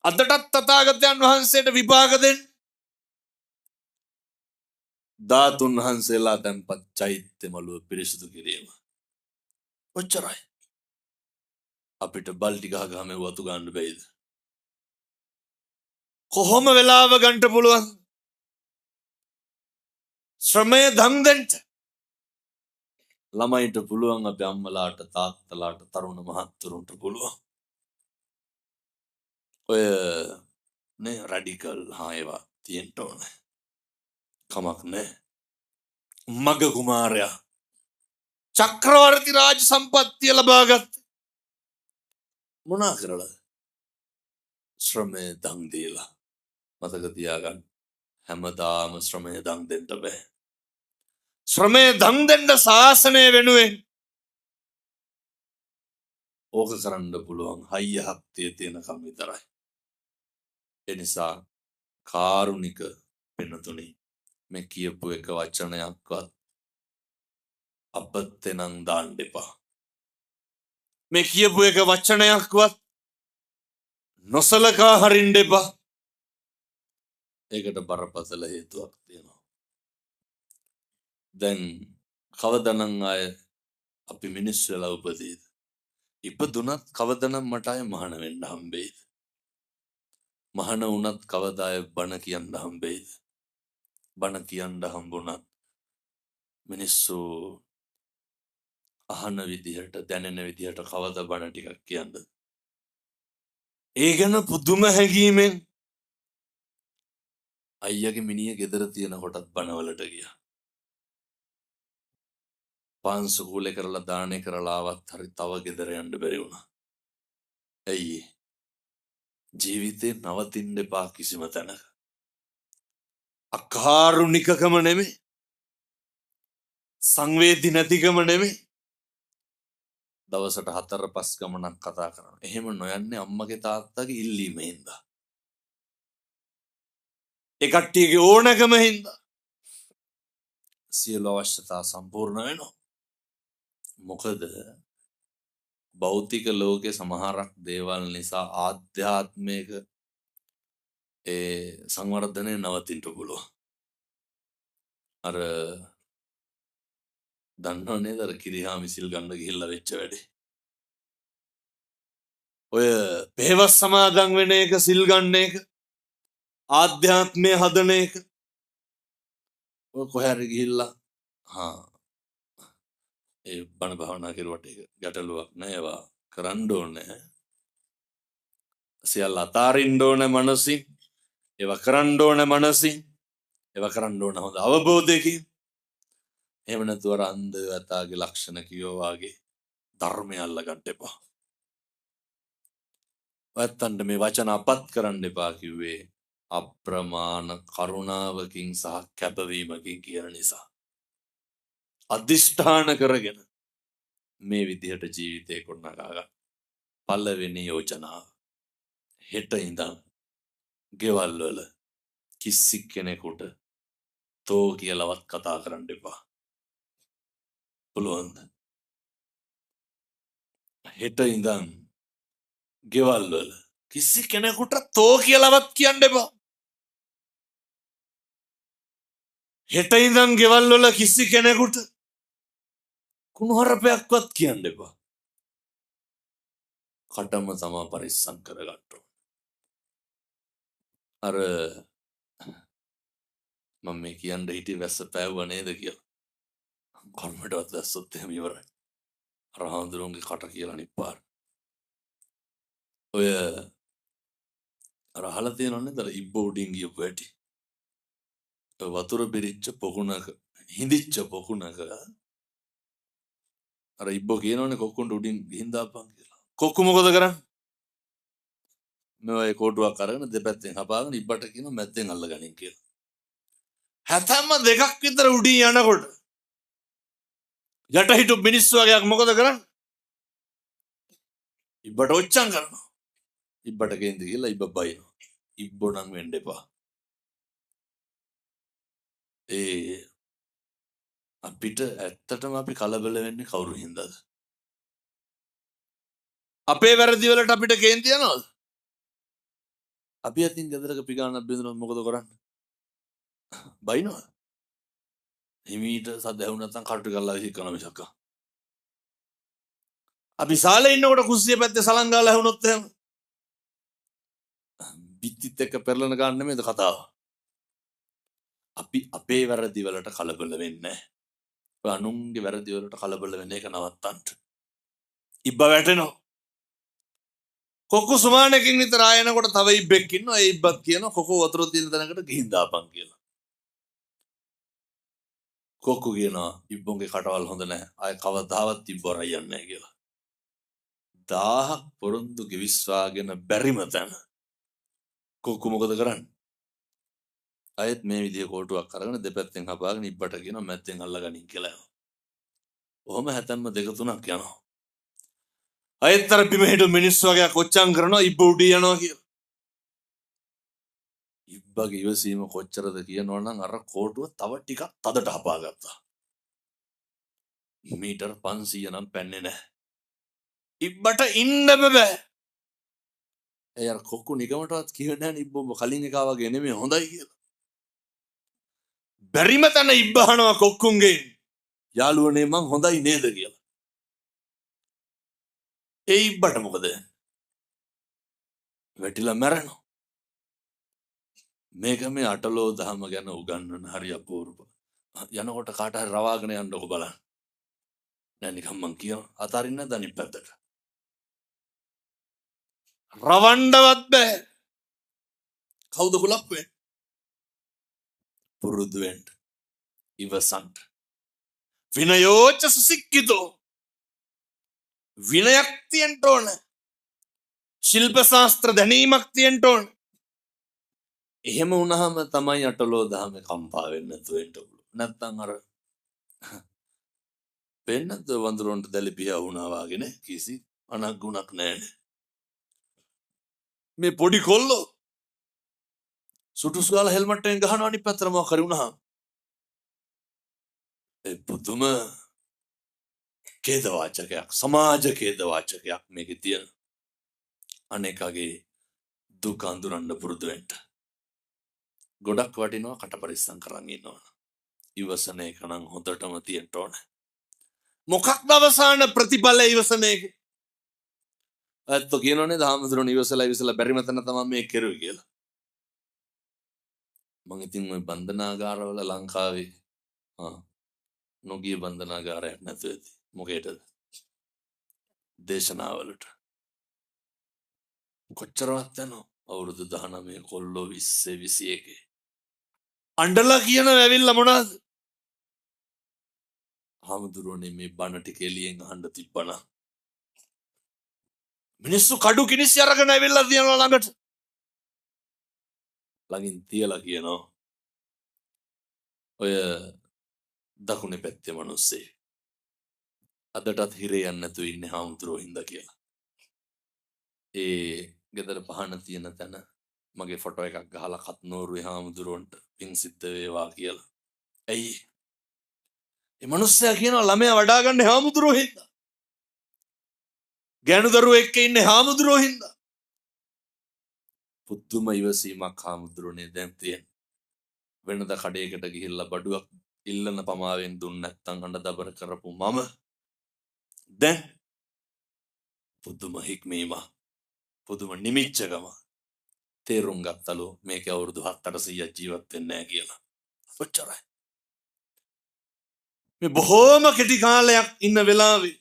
අදටත් තථාගතයන් වහන්සේට විපාක දෙන්න ධාතුන් වහන්සේලා තැන්පත් චෛත්‍ය මළුව පිරිසිදු කිරීම. ඔච්චරයි. අපිට බල්ටි ගහගම වතු ගන්න බැයිද? කොහොම වෙලාව ගන්න පුළුවන්? ශ්‍රමය දන් දෙන්න. ළමයිට පුළුවන්, අපේ අම්මලාට තාත්තලාට තරුණ මහත්තුරුන්ට පුළුවන්. ඔය නේ රැඩිකල් ඒවා තියෙන්න ඕනේ. කමක් නෑ. මග කුමාරයා චක්‍රවර්ති රාජ සම්පත්තිය ලබාගත් මොනා කරලාද? ශ්‍රමය දන් දීලා. මතක තියාගන්න. හැමදාම ශ්‍රමය දන් දෙන්න බෑ. ශ්‍රමය දන් දෙන්න ශාසනය වෙනුවෙන් ඕක කරන්න පුළුවන් හයිය හක්තිය තියෙනකම් විතරයි. ඒ නිසා කාරුණික වෙනතුනි මේ කියපු එක වචනයක්වත් අපත්තෙනම් දාන්න එපා. මේ කියපු එක වචනයක්වත් නොසලකා හරින්න එපා. ඒකට බරපතල හේතුවක් තියෙනවා. දැන් කවදනම් අය අපි මිනිස්සු වෙලා උපදීද? ඉපදුනත් කවදනම් මට අය මහාන වෙන්න හම්බෙයිද? මහාන වුණත් කවදා අය බණ කියන්න හම්බෙයිද? බණ කියන්න හම්බුණත් මිනිස්සු අහන විදිහට දැනෙන විදිහට කවදා බණ ටිකක් කියන්නද? ඒ ගැන පුදුම හැඟීමෙන් අයියාගේ මිනිහ ගෙදර තියෙන කොටත් බණවලට ගියා. පාන්සුකූලේ කරලා දානේ කරලා ආවත් හරි තව ගෙදර යන්න බැරි වුණා. ඇයි? ජීවිතේ නවතින්න එපා කිසිම තැනක. අකාරුණිකකම නෙමෙයි. සංවේදී නැතිකම නෙමෙයි. දවසට 4-5 ගමනක් කතා කරනවා. එහෙම නොයන්නේ අම්මගේ තාත්තගේ ඉල්ලීමෙන් හින්දා. ඒ කට්ටියගේ ඕනකම හින්දා. සියලු අවශ්‍යතා සම්පූර්ණ වෙනවා. මොකද භෞතික ලෝකේ සමහරක් දේවල් නිසා ආධ්‍යාත්මික සංවර්ධනය නවතින්න පුළුවන්. අර දන්නව නේද අර කිරිහා මිසිල් ගන්න ගිහිල්ලා වෙච්ච වැඩේ. ඔය පෙහෙවස් සමාදන් වෙන එක, සිල් ගන්න එක, ආධ්‍යාත්මය හදන එක. ඔය කොහේ හරි ගිහිල්ලා ඒ බණ භාවනා කරුවට ඒක ගැටලුවක් නෑ. ඒවා කරන්න ඕනේ. සියල්ල අතාරින්න ඕනේ මනසින්. ඒවා කරන්න ඕනේ මනසින්. ඒවා කරන්න ඕන හොඳ අවබෝධයකින්. එහෙම නැතුව අර අන්ධ යතාගේ ලක්ෂණ කියෝ වාගේ ධර්මය අල්ලගන්න එපා. ඔයත්තන්ට මේ වචන අපත් කරන්න එපා කිව්වේ අප්‍රමාණ කරුණාවකින් සහ කැපවීමකින් කියන නිසා. අධිෂ්ඨාන කරගෙන මේ විදිහට ජීවිතේ ගොඩනගා ගන්න. පළවෙනි යෝජනාව. හෙට ඉඳන් ගෙවල් වල කිසි කෙනෙකුට තෝ කියලාවත් කතා කරන්න එපා. පුළුවන්ද? හෙට ඉඳන් ගෙවල් වල කිසි කෙනෙකුට තෝ කියලාවත් කියන්න එපා. හෙට ඉඳන් ගෙවල් වල කිසි කෙනෙකුට කුණුහරුපයක්වත් කියන්න එපා. කටම තමා පරිස්සම් කරගන්න. අර මම මේ කියන්න හිටියේ වැස්ස පෑවුව නේද කියලා. කර්මයටවත් වැස්සොත් එහෙම ඉවරයි. අර හාමුදුරුවන්ගේ කට කියලා නිපාර. ඔය අර අහලා තියෙනව නේද අර ඉබ්බ උඩින් ගියපු හැටි. වතුර පිරිච්ච පොකුණක හිඳිච්ච පොකුණක අර ඉබ්බෝ කියනවනේ කොක්කුන්ට උඩින් ගිහින් දාපන් කියලා. කොක්කු මොකද කරන්නේ? මේ කෝටුවක් අරගෙන දෙපැත්තෙන් හපාගෙන ඉබ්බට කියන මැද්දෙන් අල්ලගනින් කියලා. හැතැම්ම දෙකක් විතර උඩින් යනකොට යට හිටු මිනිස්සු වගේක් මොකද කරන්නේ? ඉබ්බට ඔච්චම් කරනවා. ඉබ්බට කේන්ති කියලා ඉබ්බ බයිනවා. ඉබ්බෝ නම් වෙන්න එපා. අපිට ඇත්තටම අපි කලබල වෙන්නේ කවුරු හින්දාද? අපේ වැරදි වලට අපිට කේන්ති යනවද? අපි අතින් ගෙදරක පිගානක් බින්දුනොත් මොකද කරන්නේ? බයිනවා. හිමීට සද්ද ඇහුණ නැත්නම් කටු කරලා විහි කරන මිසක්. අපි සාලේ ඉන්නකොට කුස්සිය පැත්තේ සලං ගාලා ඇහුනොත් එහෙම පිටිත් එක්ක පෙරලන ගන්න නෙමෙයිද කතාව? අපි අපේ වැරදි වලට කලබල වෙන්නේ නැහැ. ඔය අනුන්ගේ වැරදි වලට කලබල වෙන එක නවත්තන්න. ඉබ්බ වැටෙනවා. කොක්කු සුමානකින් විතර ආයනකොට තව ඉබ්බෙක් ඉන්නවා. ඒ ඉබ්බත් කියනවා කොකෝ වතුර තියෙන තැනකට ගිහින් දාපන් කියලා. කොක්කු කියනවා ඉබ්බොන්ගේ කටවල් හොඳ නැහැ. ආය කවදාවත් ඉබ්බ රයන්නේ නැහැ කියලා. 1000ක් පොරොන්දු කිවිස්වාගෙන බැරිම තැන. කොක්කු මොකද කරන්නේ? අයත් මේ විදිය කෝටුවක් අරගෙන දෙපැත්තෙන් හපාගෙන ඉබ්බට කියනවා මැද්දෙන් අල්ලගනින් කියලා. ඔහොම හැතැම්ම 2-3ක් යනවා. අයත් අර බිම හිටු මිනිස්සු වගේ කොච්චම් කරනවා ඉබ්බ උඩ යනවා කියලා. ඉබ්බගේ ඉවසීම කොච්චරද කියනවනම් අර කෝටුව තව ටිකක් තදට හපාගත්තා. මීටර් 500 නම් පැන්නේ නැහැ. ඉබ්බට ඉන්න බෑ. ඒ අර කොක්කු නිකමටවත් කිව්වේ නැහැ ඉබ්බ කලින් එකා වගේ නෙමෙයි හොඳයි කියලා. බැරිම තැන ඉබ්බහනවා කොක්කුන්ගේ යාළුවනේ මං හොඳයි නේද කියලා. ඒ ඉබ්බට මොකද? වැටිලා මැරෙනවා. මේක මේ අටලෝ දහම ගැන උගන්වන හරි අපූර්ව. යනකොට කාට හරි රවාගෙන යන්නකො බලන්න. නෑ නිකන් මං කියනවා අතාරින්න නැද්ද අනිත් පැත්තට? රවණ්ඩවත් බෑ. කවුද කුලප් වෙන්නේ? පුරුදු වෙන්න. ඉවසන්න. විනයෝච සුසික්කිතෝ. විනයක් තියෙන්න ඕන. ශිල්ප ශාස්ත්‍ර දැනීමක් තියෙන්න ඕන. එහෙම වුණාම තමයි අටලෝ දහම කම්පා වෙන්නේ නැතුව වෙන්න පුළුවන්. නැත්තම් අර වෙන්නත් වඳුරන්ට දැලිපියා වුණා වගේ කිසි අනක් ගුණක් නැහැ. මේ පොඩි කොල්ලෝ සුටුස් ගාලා හෙල්මට් එකෙන් ගහනවා අනිත් පැත්තට මොකක් හරි වුණා. ඒ පුදුම ඛේදවාචකයක් සමාජ ඛේදවාචකයක් මේකේ තියෙන. අනේකගේ දුක අඳුරන්න පුරුදු වෙන්න. ගොඩක් වටිනවා කට පරිස්සම් කරන් ඉන්නවා. ඉවසන එක නම් හොඳටම තියෙන්න ඕන. මොකක්ද අවසාන ප්‍රතිඵලය ඉවසන එක? අත්ත කියනෝනේ දහමතුරුන් ඉවසලා බැරිම තැන තමයි මේ කෙරුවේ කියලා. මං ඉතින් ওই බන්ධනාගාරවල ලංකාවේ නොගිය බන්ධනාගාරයක් නැතුව ඇති. මොකේද? දේශනාවලට. කොච්චරවත් යනවා? අවුරුදු 19 කොල්ලෝ 20 21. අඬලා කියන ඇවිල්ලා මොනවද? හාමුදුරුවනේ මේ බණ ටික එළියෙන් අහන්න තිබ්බනා. මිනිස්සු කඩු කිනිසි අරගෙන ඇවිල්ලා තියනවා ළඟට. ළඟින් තියලා කියනවා ඔය දකුණේ පැත්තේ මිනිස්සේ අදටත් හිරේ යන්න නැතුව ඉන්නේ හාමුදුරුවෝ හින්දා කියලා. ඒ ගෙදර පහන තියෙන තැන මගේ ෆොටෝ එකක් ගහලා කත්නෝරුවේ හාමුදුරුවන්ට පින් සිද්ධ වේවා කියලා. ඇයි? ඒ මිනිස්සයා කියනවා ළමයා වඩා ගන්න හාමුදුරුවෝ හින්දා. ගෑනු දරුවෝ එක්ක ඉන්නේ හාමුදුරුවෝ හින්දා. පුදුම ඉවසීමක් හාමුදුරුවනේ දැන් තියෙන. වෙනද කඩේකට ගිහිල්ලා බඩුවක් ඉල්ලන පමාවෙන් දුන්න නැත්තම් අඬ දබර කරපු මම දැන් පුදුම හික්මීම පුදුම නිමිච්චකම තේරුම් ගත්තලු මේක අවුරුදු 700ක් ජීවත් වෙන්නේ නැහැ කියලා. ඔච්චරයි. මේ බොහෝම කෙටි කාලයක් ඉන්න වෙලාවේ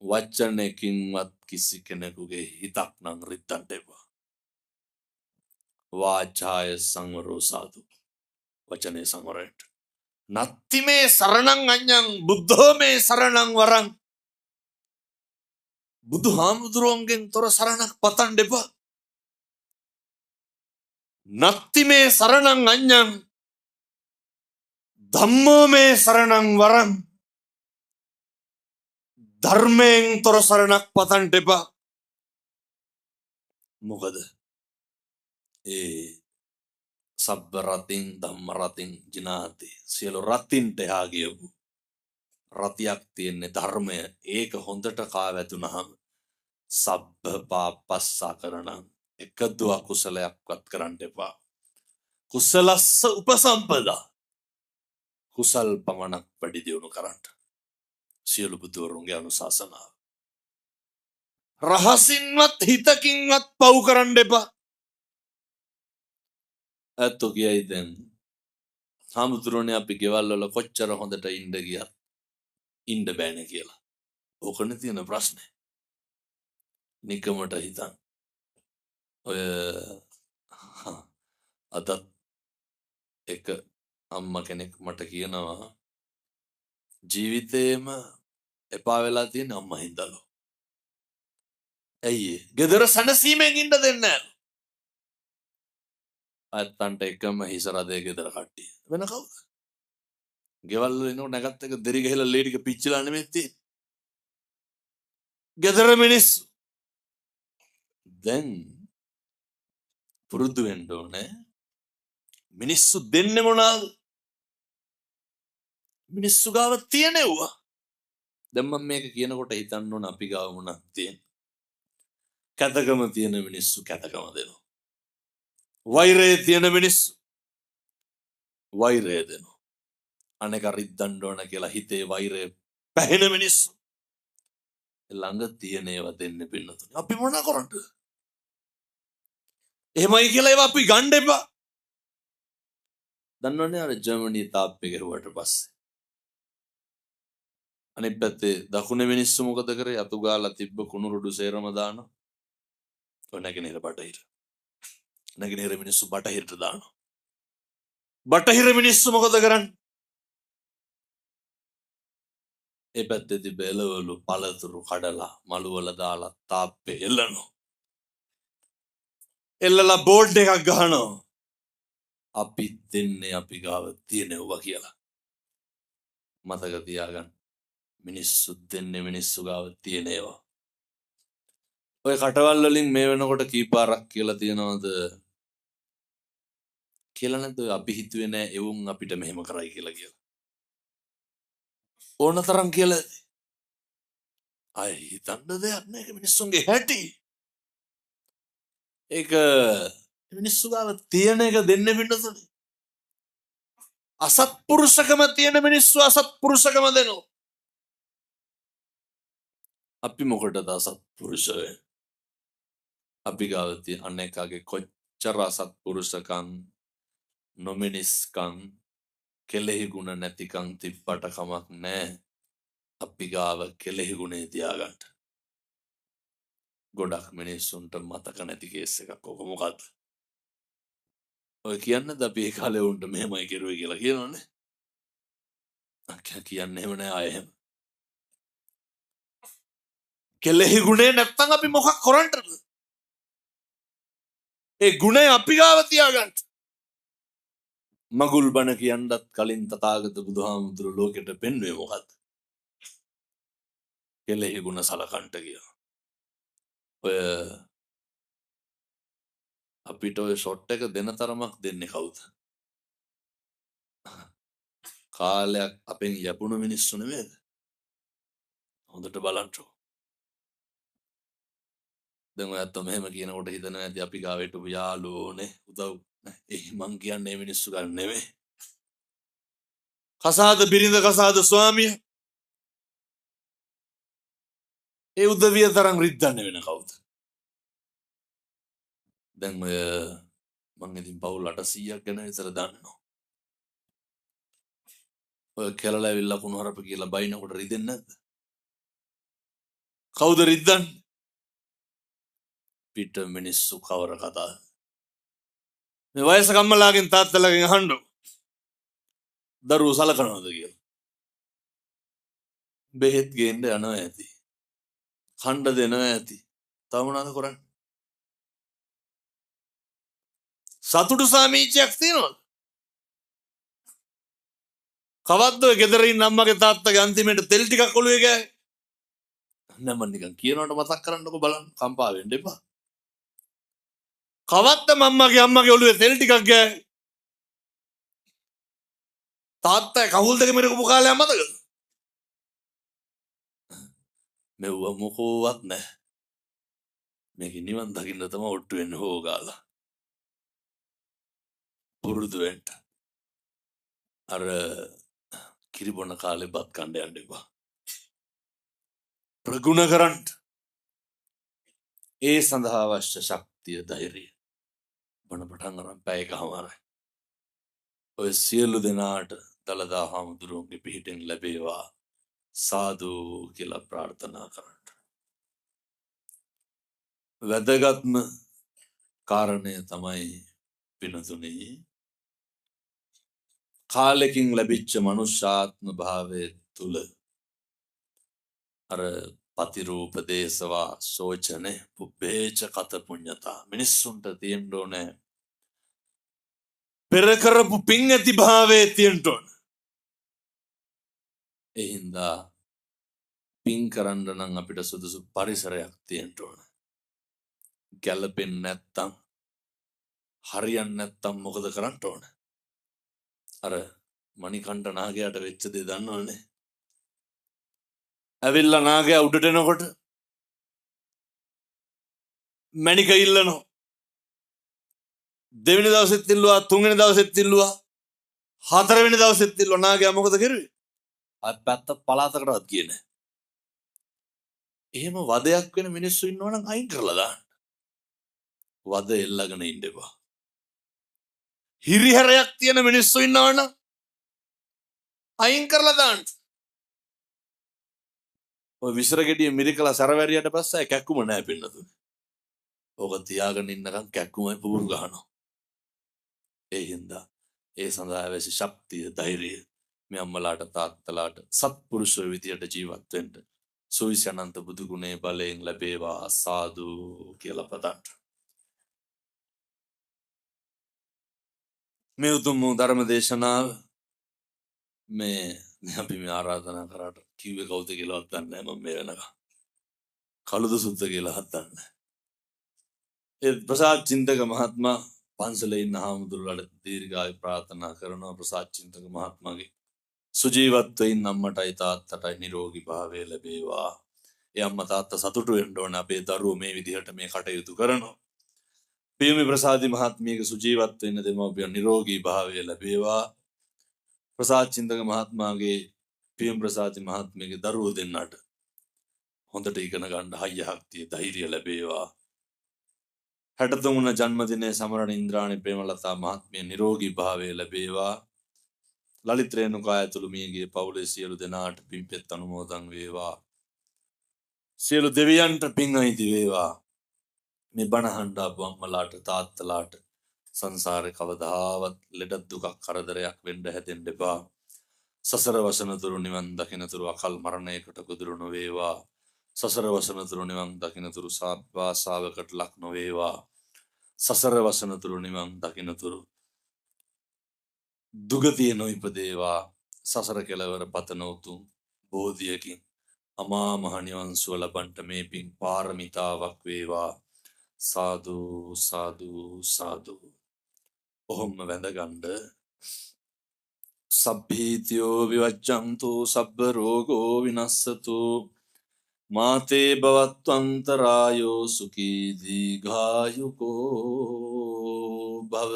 වචනකින්වත් කිසි කෙනෙකුගේ හිතක් නම් රිද්දන්න එපා. වාචාය සංවරෝ සාදු. වචනේ සංවරයට. නත්ති මේ සරණං අඤ්ඤං බුද්ධෝ මේ සරණං වරං. බුදුහාමුදුරුවන්ගෙන් තොර සරණක් පතන්න එපා. නත්ති මේ සරණං අඤ්ඤං ධම්මෝ මේ සරණං වරං. ධර්මයෙන් තොර සරණක් පතන්න එපා. මොකද ඒ සබ්බ රතින් ධම්ම රතින් ජිනාති සියලු රතින්ට එහා ගියපු රතියක් තියෙන්නේ ධර්මය. ඒක හොඳට කාවැතුනහම සබ්බ පාපස්සකරණං එකදු අකුසලයක්වත් කරන්න එපා. කුසලස්ස උපසම්පදා කුසල් පමණක් වැඩි දියුණු කරන්න. සියලු බුදුවරුන්ගේ අනුශාසනාව. රහසින්වත් හිතකින්වත් පව් කරන්න එපා. ඇත්තෝ කියයි දැන් හාමුදුරුවනේ අපි ගෙවල් වල කොච්චර හොඳට ඉන්න ගියත් ඉන්න බෑනේ කියලා. ඕකනේ තියෙන ප්‍රශ්නේ. නිකමට හිතන් ඔය අදත් එක අම්මා කෙනෙක් මට කියනවා ජීවිතේම එපා වෙලා තියෙන අම්මා හින්දාලු. ඇයි ගෙදර සනසීමෙන් ඉන්න දෙන්නේ නැහැ. අත්තන්ට එකම හිස රදේ ගෙදර කට්ටිය. වෙන කවුද? ගෙවල් වල ඉන්නකොට නැගත් එක දෙරි ගහලා ලේඩික පිච්චිලා නෙමෙයි තියෙන්නේ. ගෙදර මිනිස්සු දැන් පුරුදු වෙන්න ඕනේ. මිනිස්සු දෙන්නේ මොනවාද? මිනිස්සු ගාව තියෙනවා. දැන් මම මේක කියනකොට හිතන්න ඕන අපි ගාව මොනක් තියෙන. කැතකම තියෙන මිනිස්සු කැතකම දෙනවා. වෛරය තියෙන මිනිස්සු වෛරය දෙනවා. අනෙක රිද්දන්න ඕන කියලා හිතේ වෛරය පැහෙන මිනිස්සු ළඟ තියෙන ඒවා දෙන්න පින්නතුනි. අපි මොන කරන්නද? එහෙමයි කියලා ඒවා අපි ගන්න එපා. දන්නවනේ අර ජර්මනි තාප්පේ ගහුවට පස්සේ අනිත් පැත්තේ දකුණේ මිනිස්සු මොකද කරේ? අතු ගාලා තිබ්බ කුණු රුඩු සේරම දානවා. ඔය නැගෙනහිර බටහිර. නැගෙනහිර මිනිස්සු බටහිරට දානවා. බටහිර මිනිස්සු මොකද කරන්නේ? ඒ පැත්තේ තිබ්බ එළවලු පළතුරු කඩලා මළු වල දාලා තාප්පේ එල්ලනවා. එල්ලලා බෝඩ් එකක් ගහනවා. අපි දෙන්නේ අපි ගාව තියෙනවා කියලා. මතක තියාගන්න. මිනිස්සු දෙන්නේ මිනිස්සු ගාව තියෙනවා. ඔය කටවල් වලින් මේ වෙනකොට කීපාරක් කියලා තියනවද? කියලා නැද්ද? අපි හිතුවේ නෑ එවුන් අපිට මෙහෙම කරයි කියලා. ඕන තරම් කියලා අය හිතන්න දෙයක් නෑ. ඒක මිනිස්සුන්ගේ හැටි. ඒක මිනිස්සු ගාව තියෙන එක දෙන්න පින්නතුනේ. අසත්පුරුෂකම තියෙන මිනිස්සු අසත්පුරුෂකම දෙනවා. අපි මොකටද අසත්පුරුෂ වෙන්නේ? අපි ගාව තියෙන අනේකගේ කොච්චර අසත්පුරුෂකම් නොමිනිස්කම් කෙලෙහි ගුණ නැතිකම් තිබ්බට කමක් නෑ. අපි ගාව කෙලෙහි ගුණේ තියාගන්න. ගොඩක් මිනිස්සුන්ට මතක නැති කේස් එකක්. ඔක මොකද්ද? ඔය කියන්නද අපි ඒ කාලේ උන්ට මෙහෙමයි කරුවේ කියලා කියනවනේ. කියන්නේ එහෙම නෑ ආයෙ එහෙම. කෙලෙහි ගුණේ නැත්තම් අපි මොකක් කරන්නද? ඒ ගුණේ අපි ගාව තියාගන්න. මගුල් බණ කියන්නත් කලින් තථාගත බුදුහාමුදුරු ලෝකෙට පෙන්වුවේ මොකද්ද? කෙලෙහි ගුණ සලකන්ට කියලා. ඔය අපිට ඔය ෂොට් එක දෙන තරමක් දෙන්නේ කවුද? කාලයක් අපෙන් යපුණු මිනිස්සු නෙමෙයිද? හොඳට බලන්න. දැන් ඔයත් මෙහෙම කියනකොට හිතනවා ඇති අපි ගාවට යාළුවෝනේ උදව්. මං කියන්නේ මේ මිනිස්සු ගන්න නෙමෙයි. කසාද බිරිඳ කසාද ස්වාමිය ඒ උදවිය තරම් රිද්දන්නේ වෙන කවුද? දැන් ඔය මං ඉතින් පවුල් 800ක් ගැන විතර දන්නවා. ඔය කෙරළ ඇවිල්ලා කුණු හරප කියලා බයිනකොට රිදෙන්නේ නැද්ද? කවුද රිද්දන්නේ? පිට මිනිස්සු කවර කතාව. මේ වයසක අම්මලාගෙන් තාත්තලාගෙන් අහන්න දරුවෝ සලකනවද කියලා. බෙහෙත් ගේන්න යනවා ඇති. කණ්ඩ දෙනවා ඇති. තව මොනවද කරන්නේ? සතුටු සාමීචයක් තියෙනවද? කවද්ද ඔය ගෙදර ඉන්න අම්මගේ තාත්තගේ අන්තිමේට තෙල් ටිකක් ඔළුවේ ගෑවේ? නෑ මම නිකන් කියනකොට මතක් කරන්නකෝ බලන්න කම්පා වෙන්න එපා. කවද්ද මම්මගේ අම්මගේ ඔළුවේ තෙල් ටිකක් ගෑවේ? තාත්තා කහුල් දෙක මිරකපු කාලයක් මතකද? මෙව්ව මොකෝවත් නැහැ. මේක නිවන් දකින්න තමයි ඔට්ටු වෙන්නේ හොගාලා. පුරුදු වෙන්න. අර කිරිබොන කාලේ බත් කණ්ඩ යන්න එපා. ප්‍රගුණ කරන්න. ඒ සඳහා අවශ්‍ය ශක්තිය ධෛර්යය. බණ පටන් අරන් පැයකමාරයි. ඔය සියලු දෙනාට දලදා හාමුදුරුවන්ගේ පිහිටෙන් ලැබේවා සාදු කියලා ප්‍රාර්ථනා කරන්න. වැදගත්ම කාරණය තමයි පිනතුනි කාලෙකින් ලැබිච්ච මනුෂ්‍යාත්ම භාවය තුල අර පතිරූප දේශවා සෝචනේ පුබ්බේච කත පුඤ්ඤතා මිනිස්සුන්ට තියෙන්න ඕනේ පෙර කරපු පින් ඇති භාවයේ තියෙන්න ඕන. ඒ හින්දා පින් කරන්න නම් අපිට සුදුසු පරිසරයක් තියෙන්න ඕන. ගැළපෙන්නේ නැත්තම් හරියන්නේ නැත්තම් මොකද කරන්න ඕන? අර මණිකණ්ඩ නාගයාට වෙච්ච දේ දන්නවනේ. ඇවිල්ලා නාගයා උඩට එනකොට මණික ඉල්ලනවා. දෙවෙනි දවසෙත් ඉල්ලුවා, තුන්වෙනි දවසෙත් ඉල්ලුවා. හතරවෙනි දවසෙත් ලොනාගේ මොකද කරුවේ? අය පැත්ත පළාතකටවත් ගියේ නැහැ. එහෙම වදයක් වෙන මිනිස්සු ඉන්නවනම් අයින් කරලා දාන්න. වද එල්ලගෙන ඉන්න එපා. හිරිහැරයක් තියෙන මිනිස්සු ඉන්නවනම් අයින් කරලා දාන්න. ඔය විසර ගෙඩිය මිරිකලා සැරවැරියට පස්සේ කැක්කුම නැහැ පින්නතුනේ. ඕක තියාගෙන ඉන්නකම් කැක්කුමයි පුපුරු ගහනවා. ඒ හින්දා ඒ සඳහා අවශ්‍ය ශක්තිය ධෛර්යය මේ අම්මලාට තාත්තලාට සත්පුරුෂයෝ විදියට ජීවත් වෙන්න සෝවිසි අනන්ත බුදු ගුණේ බලයෙන් ලැබේවා සාදු කියලා පතන්න. මේ උතුම් ධර්ම දේශනාව මේ අපි මේ ආරාධනා කරාට කිව්වේ කවුද කියලාවත් දන්නේ නැහැ මම මේ වෙනකම්. කළුද සුද්ද කියලාවත් දන්නේ නැහැ. ඒ ප්‍රසාද් චින්තක මහත්මයා පන්සලේ ඉන්න හාමුදුරුවෝට දීර්ඝායු ප්‍රාර්ථනා කරනවා. ප්‍රසාද් චින්තක මහත්මයාගේ සුජීවත්වයෙන් ඉන්න අම්මටයි තාත්තටයි නිරෝගී භාවය ලැබේවා. ඒ අම්මා තාත්තා සතුටු වෙන්න ඕනේ අපේ දරුවෝ මේ විදිහට මේ කටයුතු කරනවා. පියුමි ප්‍රසාදි මහත්මියගේ සුජීවත්ව ඉන්න දෙමව්පියන් නිරෝගී භාවය ලැබේවා. ප්‍රසාද් චින්තක මහත්මයාගේ පියුමි ප්‍රසාදි මහත්මියගේ දරුවෝ දෙන්නට හොඳට ඉගෙන ගන්න හයිය ශක්තිය ධෛර්යය ලැබේවා. 63 වන ජන්මදිනයේ සමරණ ඉන්ද්‍රාණි ප්‍රේමලතා මහත්මිය නිරෝගී භාවය ලැබේවා. ලලිත් රේණුකා ඇතුළු මියගිය පවුලේ සියලු දෙනාට පින්පෙත් අනුමෝදන් වේවා. සියලු දෙවියන්ට පින් අයිති වේවා. මේ බණ අහන්න ආපු අම්මලාට තාත්තලාට සංසාරේ කවදාවත් ලෙඩ දුකක් කරදරයක් වෙන්න හැදෙන්න එපා. සසර වසන තුරු නිවන් දකින තුරු අකල් මරණයකට ගොදුරු නොවේවා. සසර වසන තුරු නිවන් දකින තුරු සාපවාසාවකට ලක් නොවේවා. සසර වසන තුරු නිවන් දකින තුරු දුගතිය නොඉපදේවා. සසර කෙලවර පතන උතුම් බෝධියකින් අමා මහ නිවන් සුව ලබන්නට මේ පින් පාරමිතාවක් වේවා. සාදු සාදු සාදු. ඔහොම වැඳගන්න. සබ්බීතියෝ විවච්ඡන්තු සබ්බ රෝගෝ විනස්සතු මාතේ භවත්වන්තරායෝ සුඛී දීඝායුකෝ භව.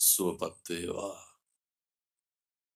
සුවපත් වේවා.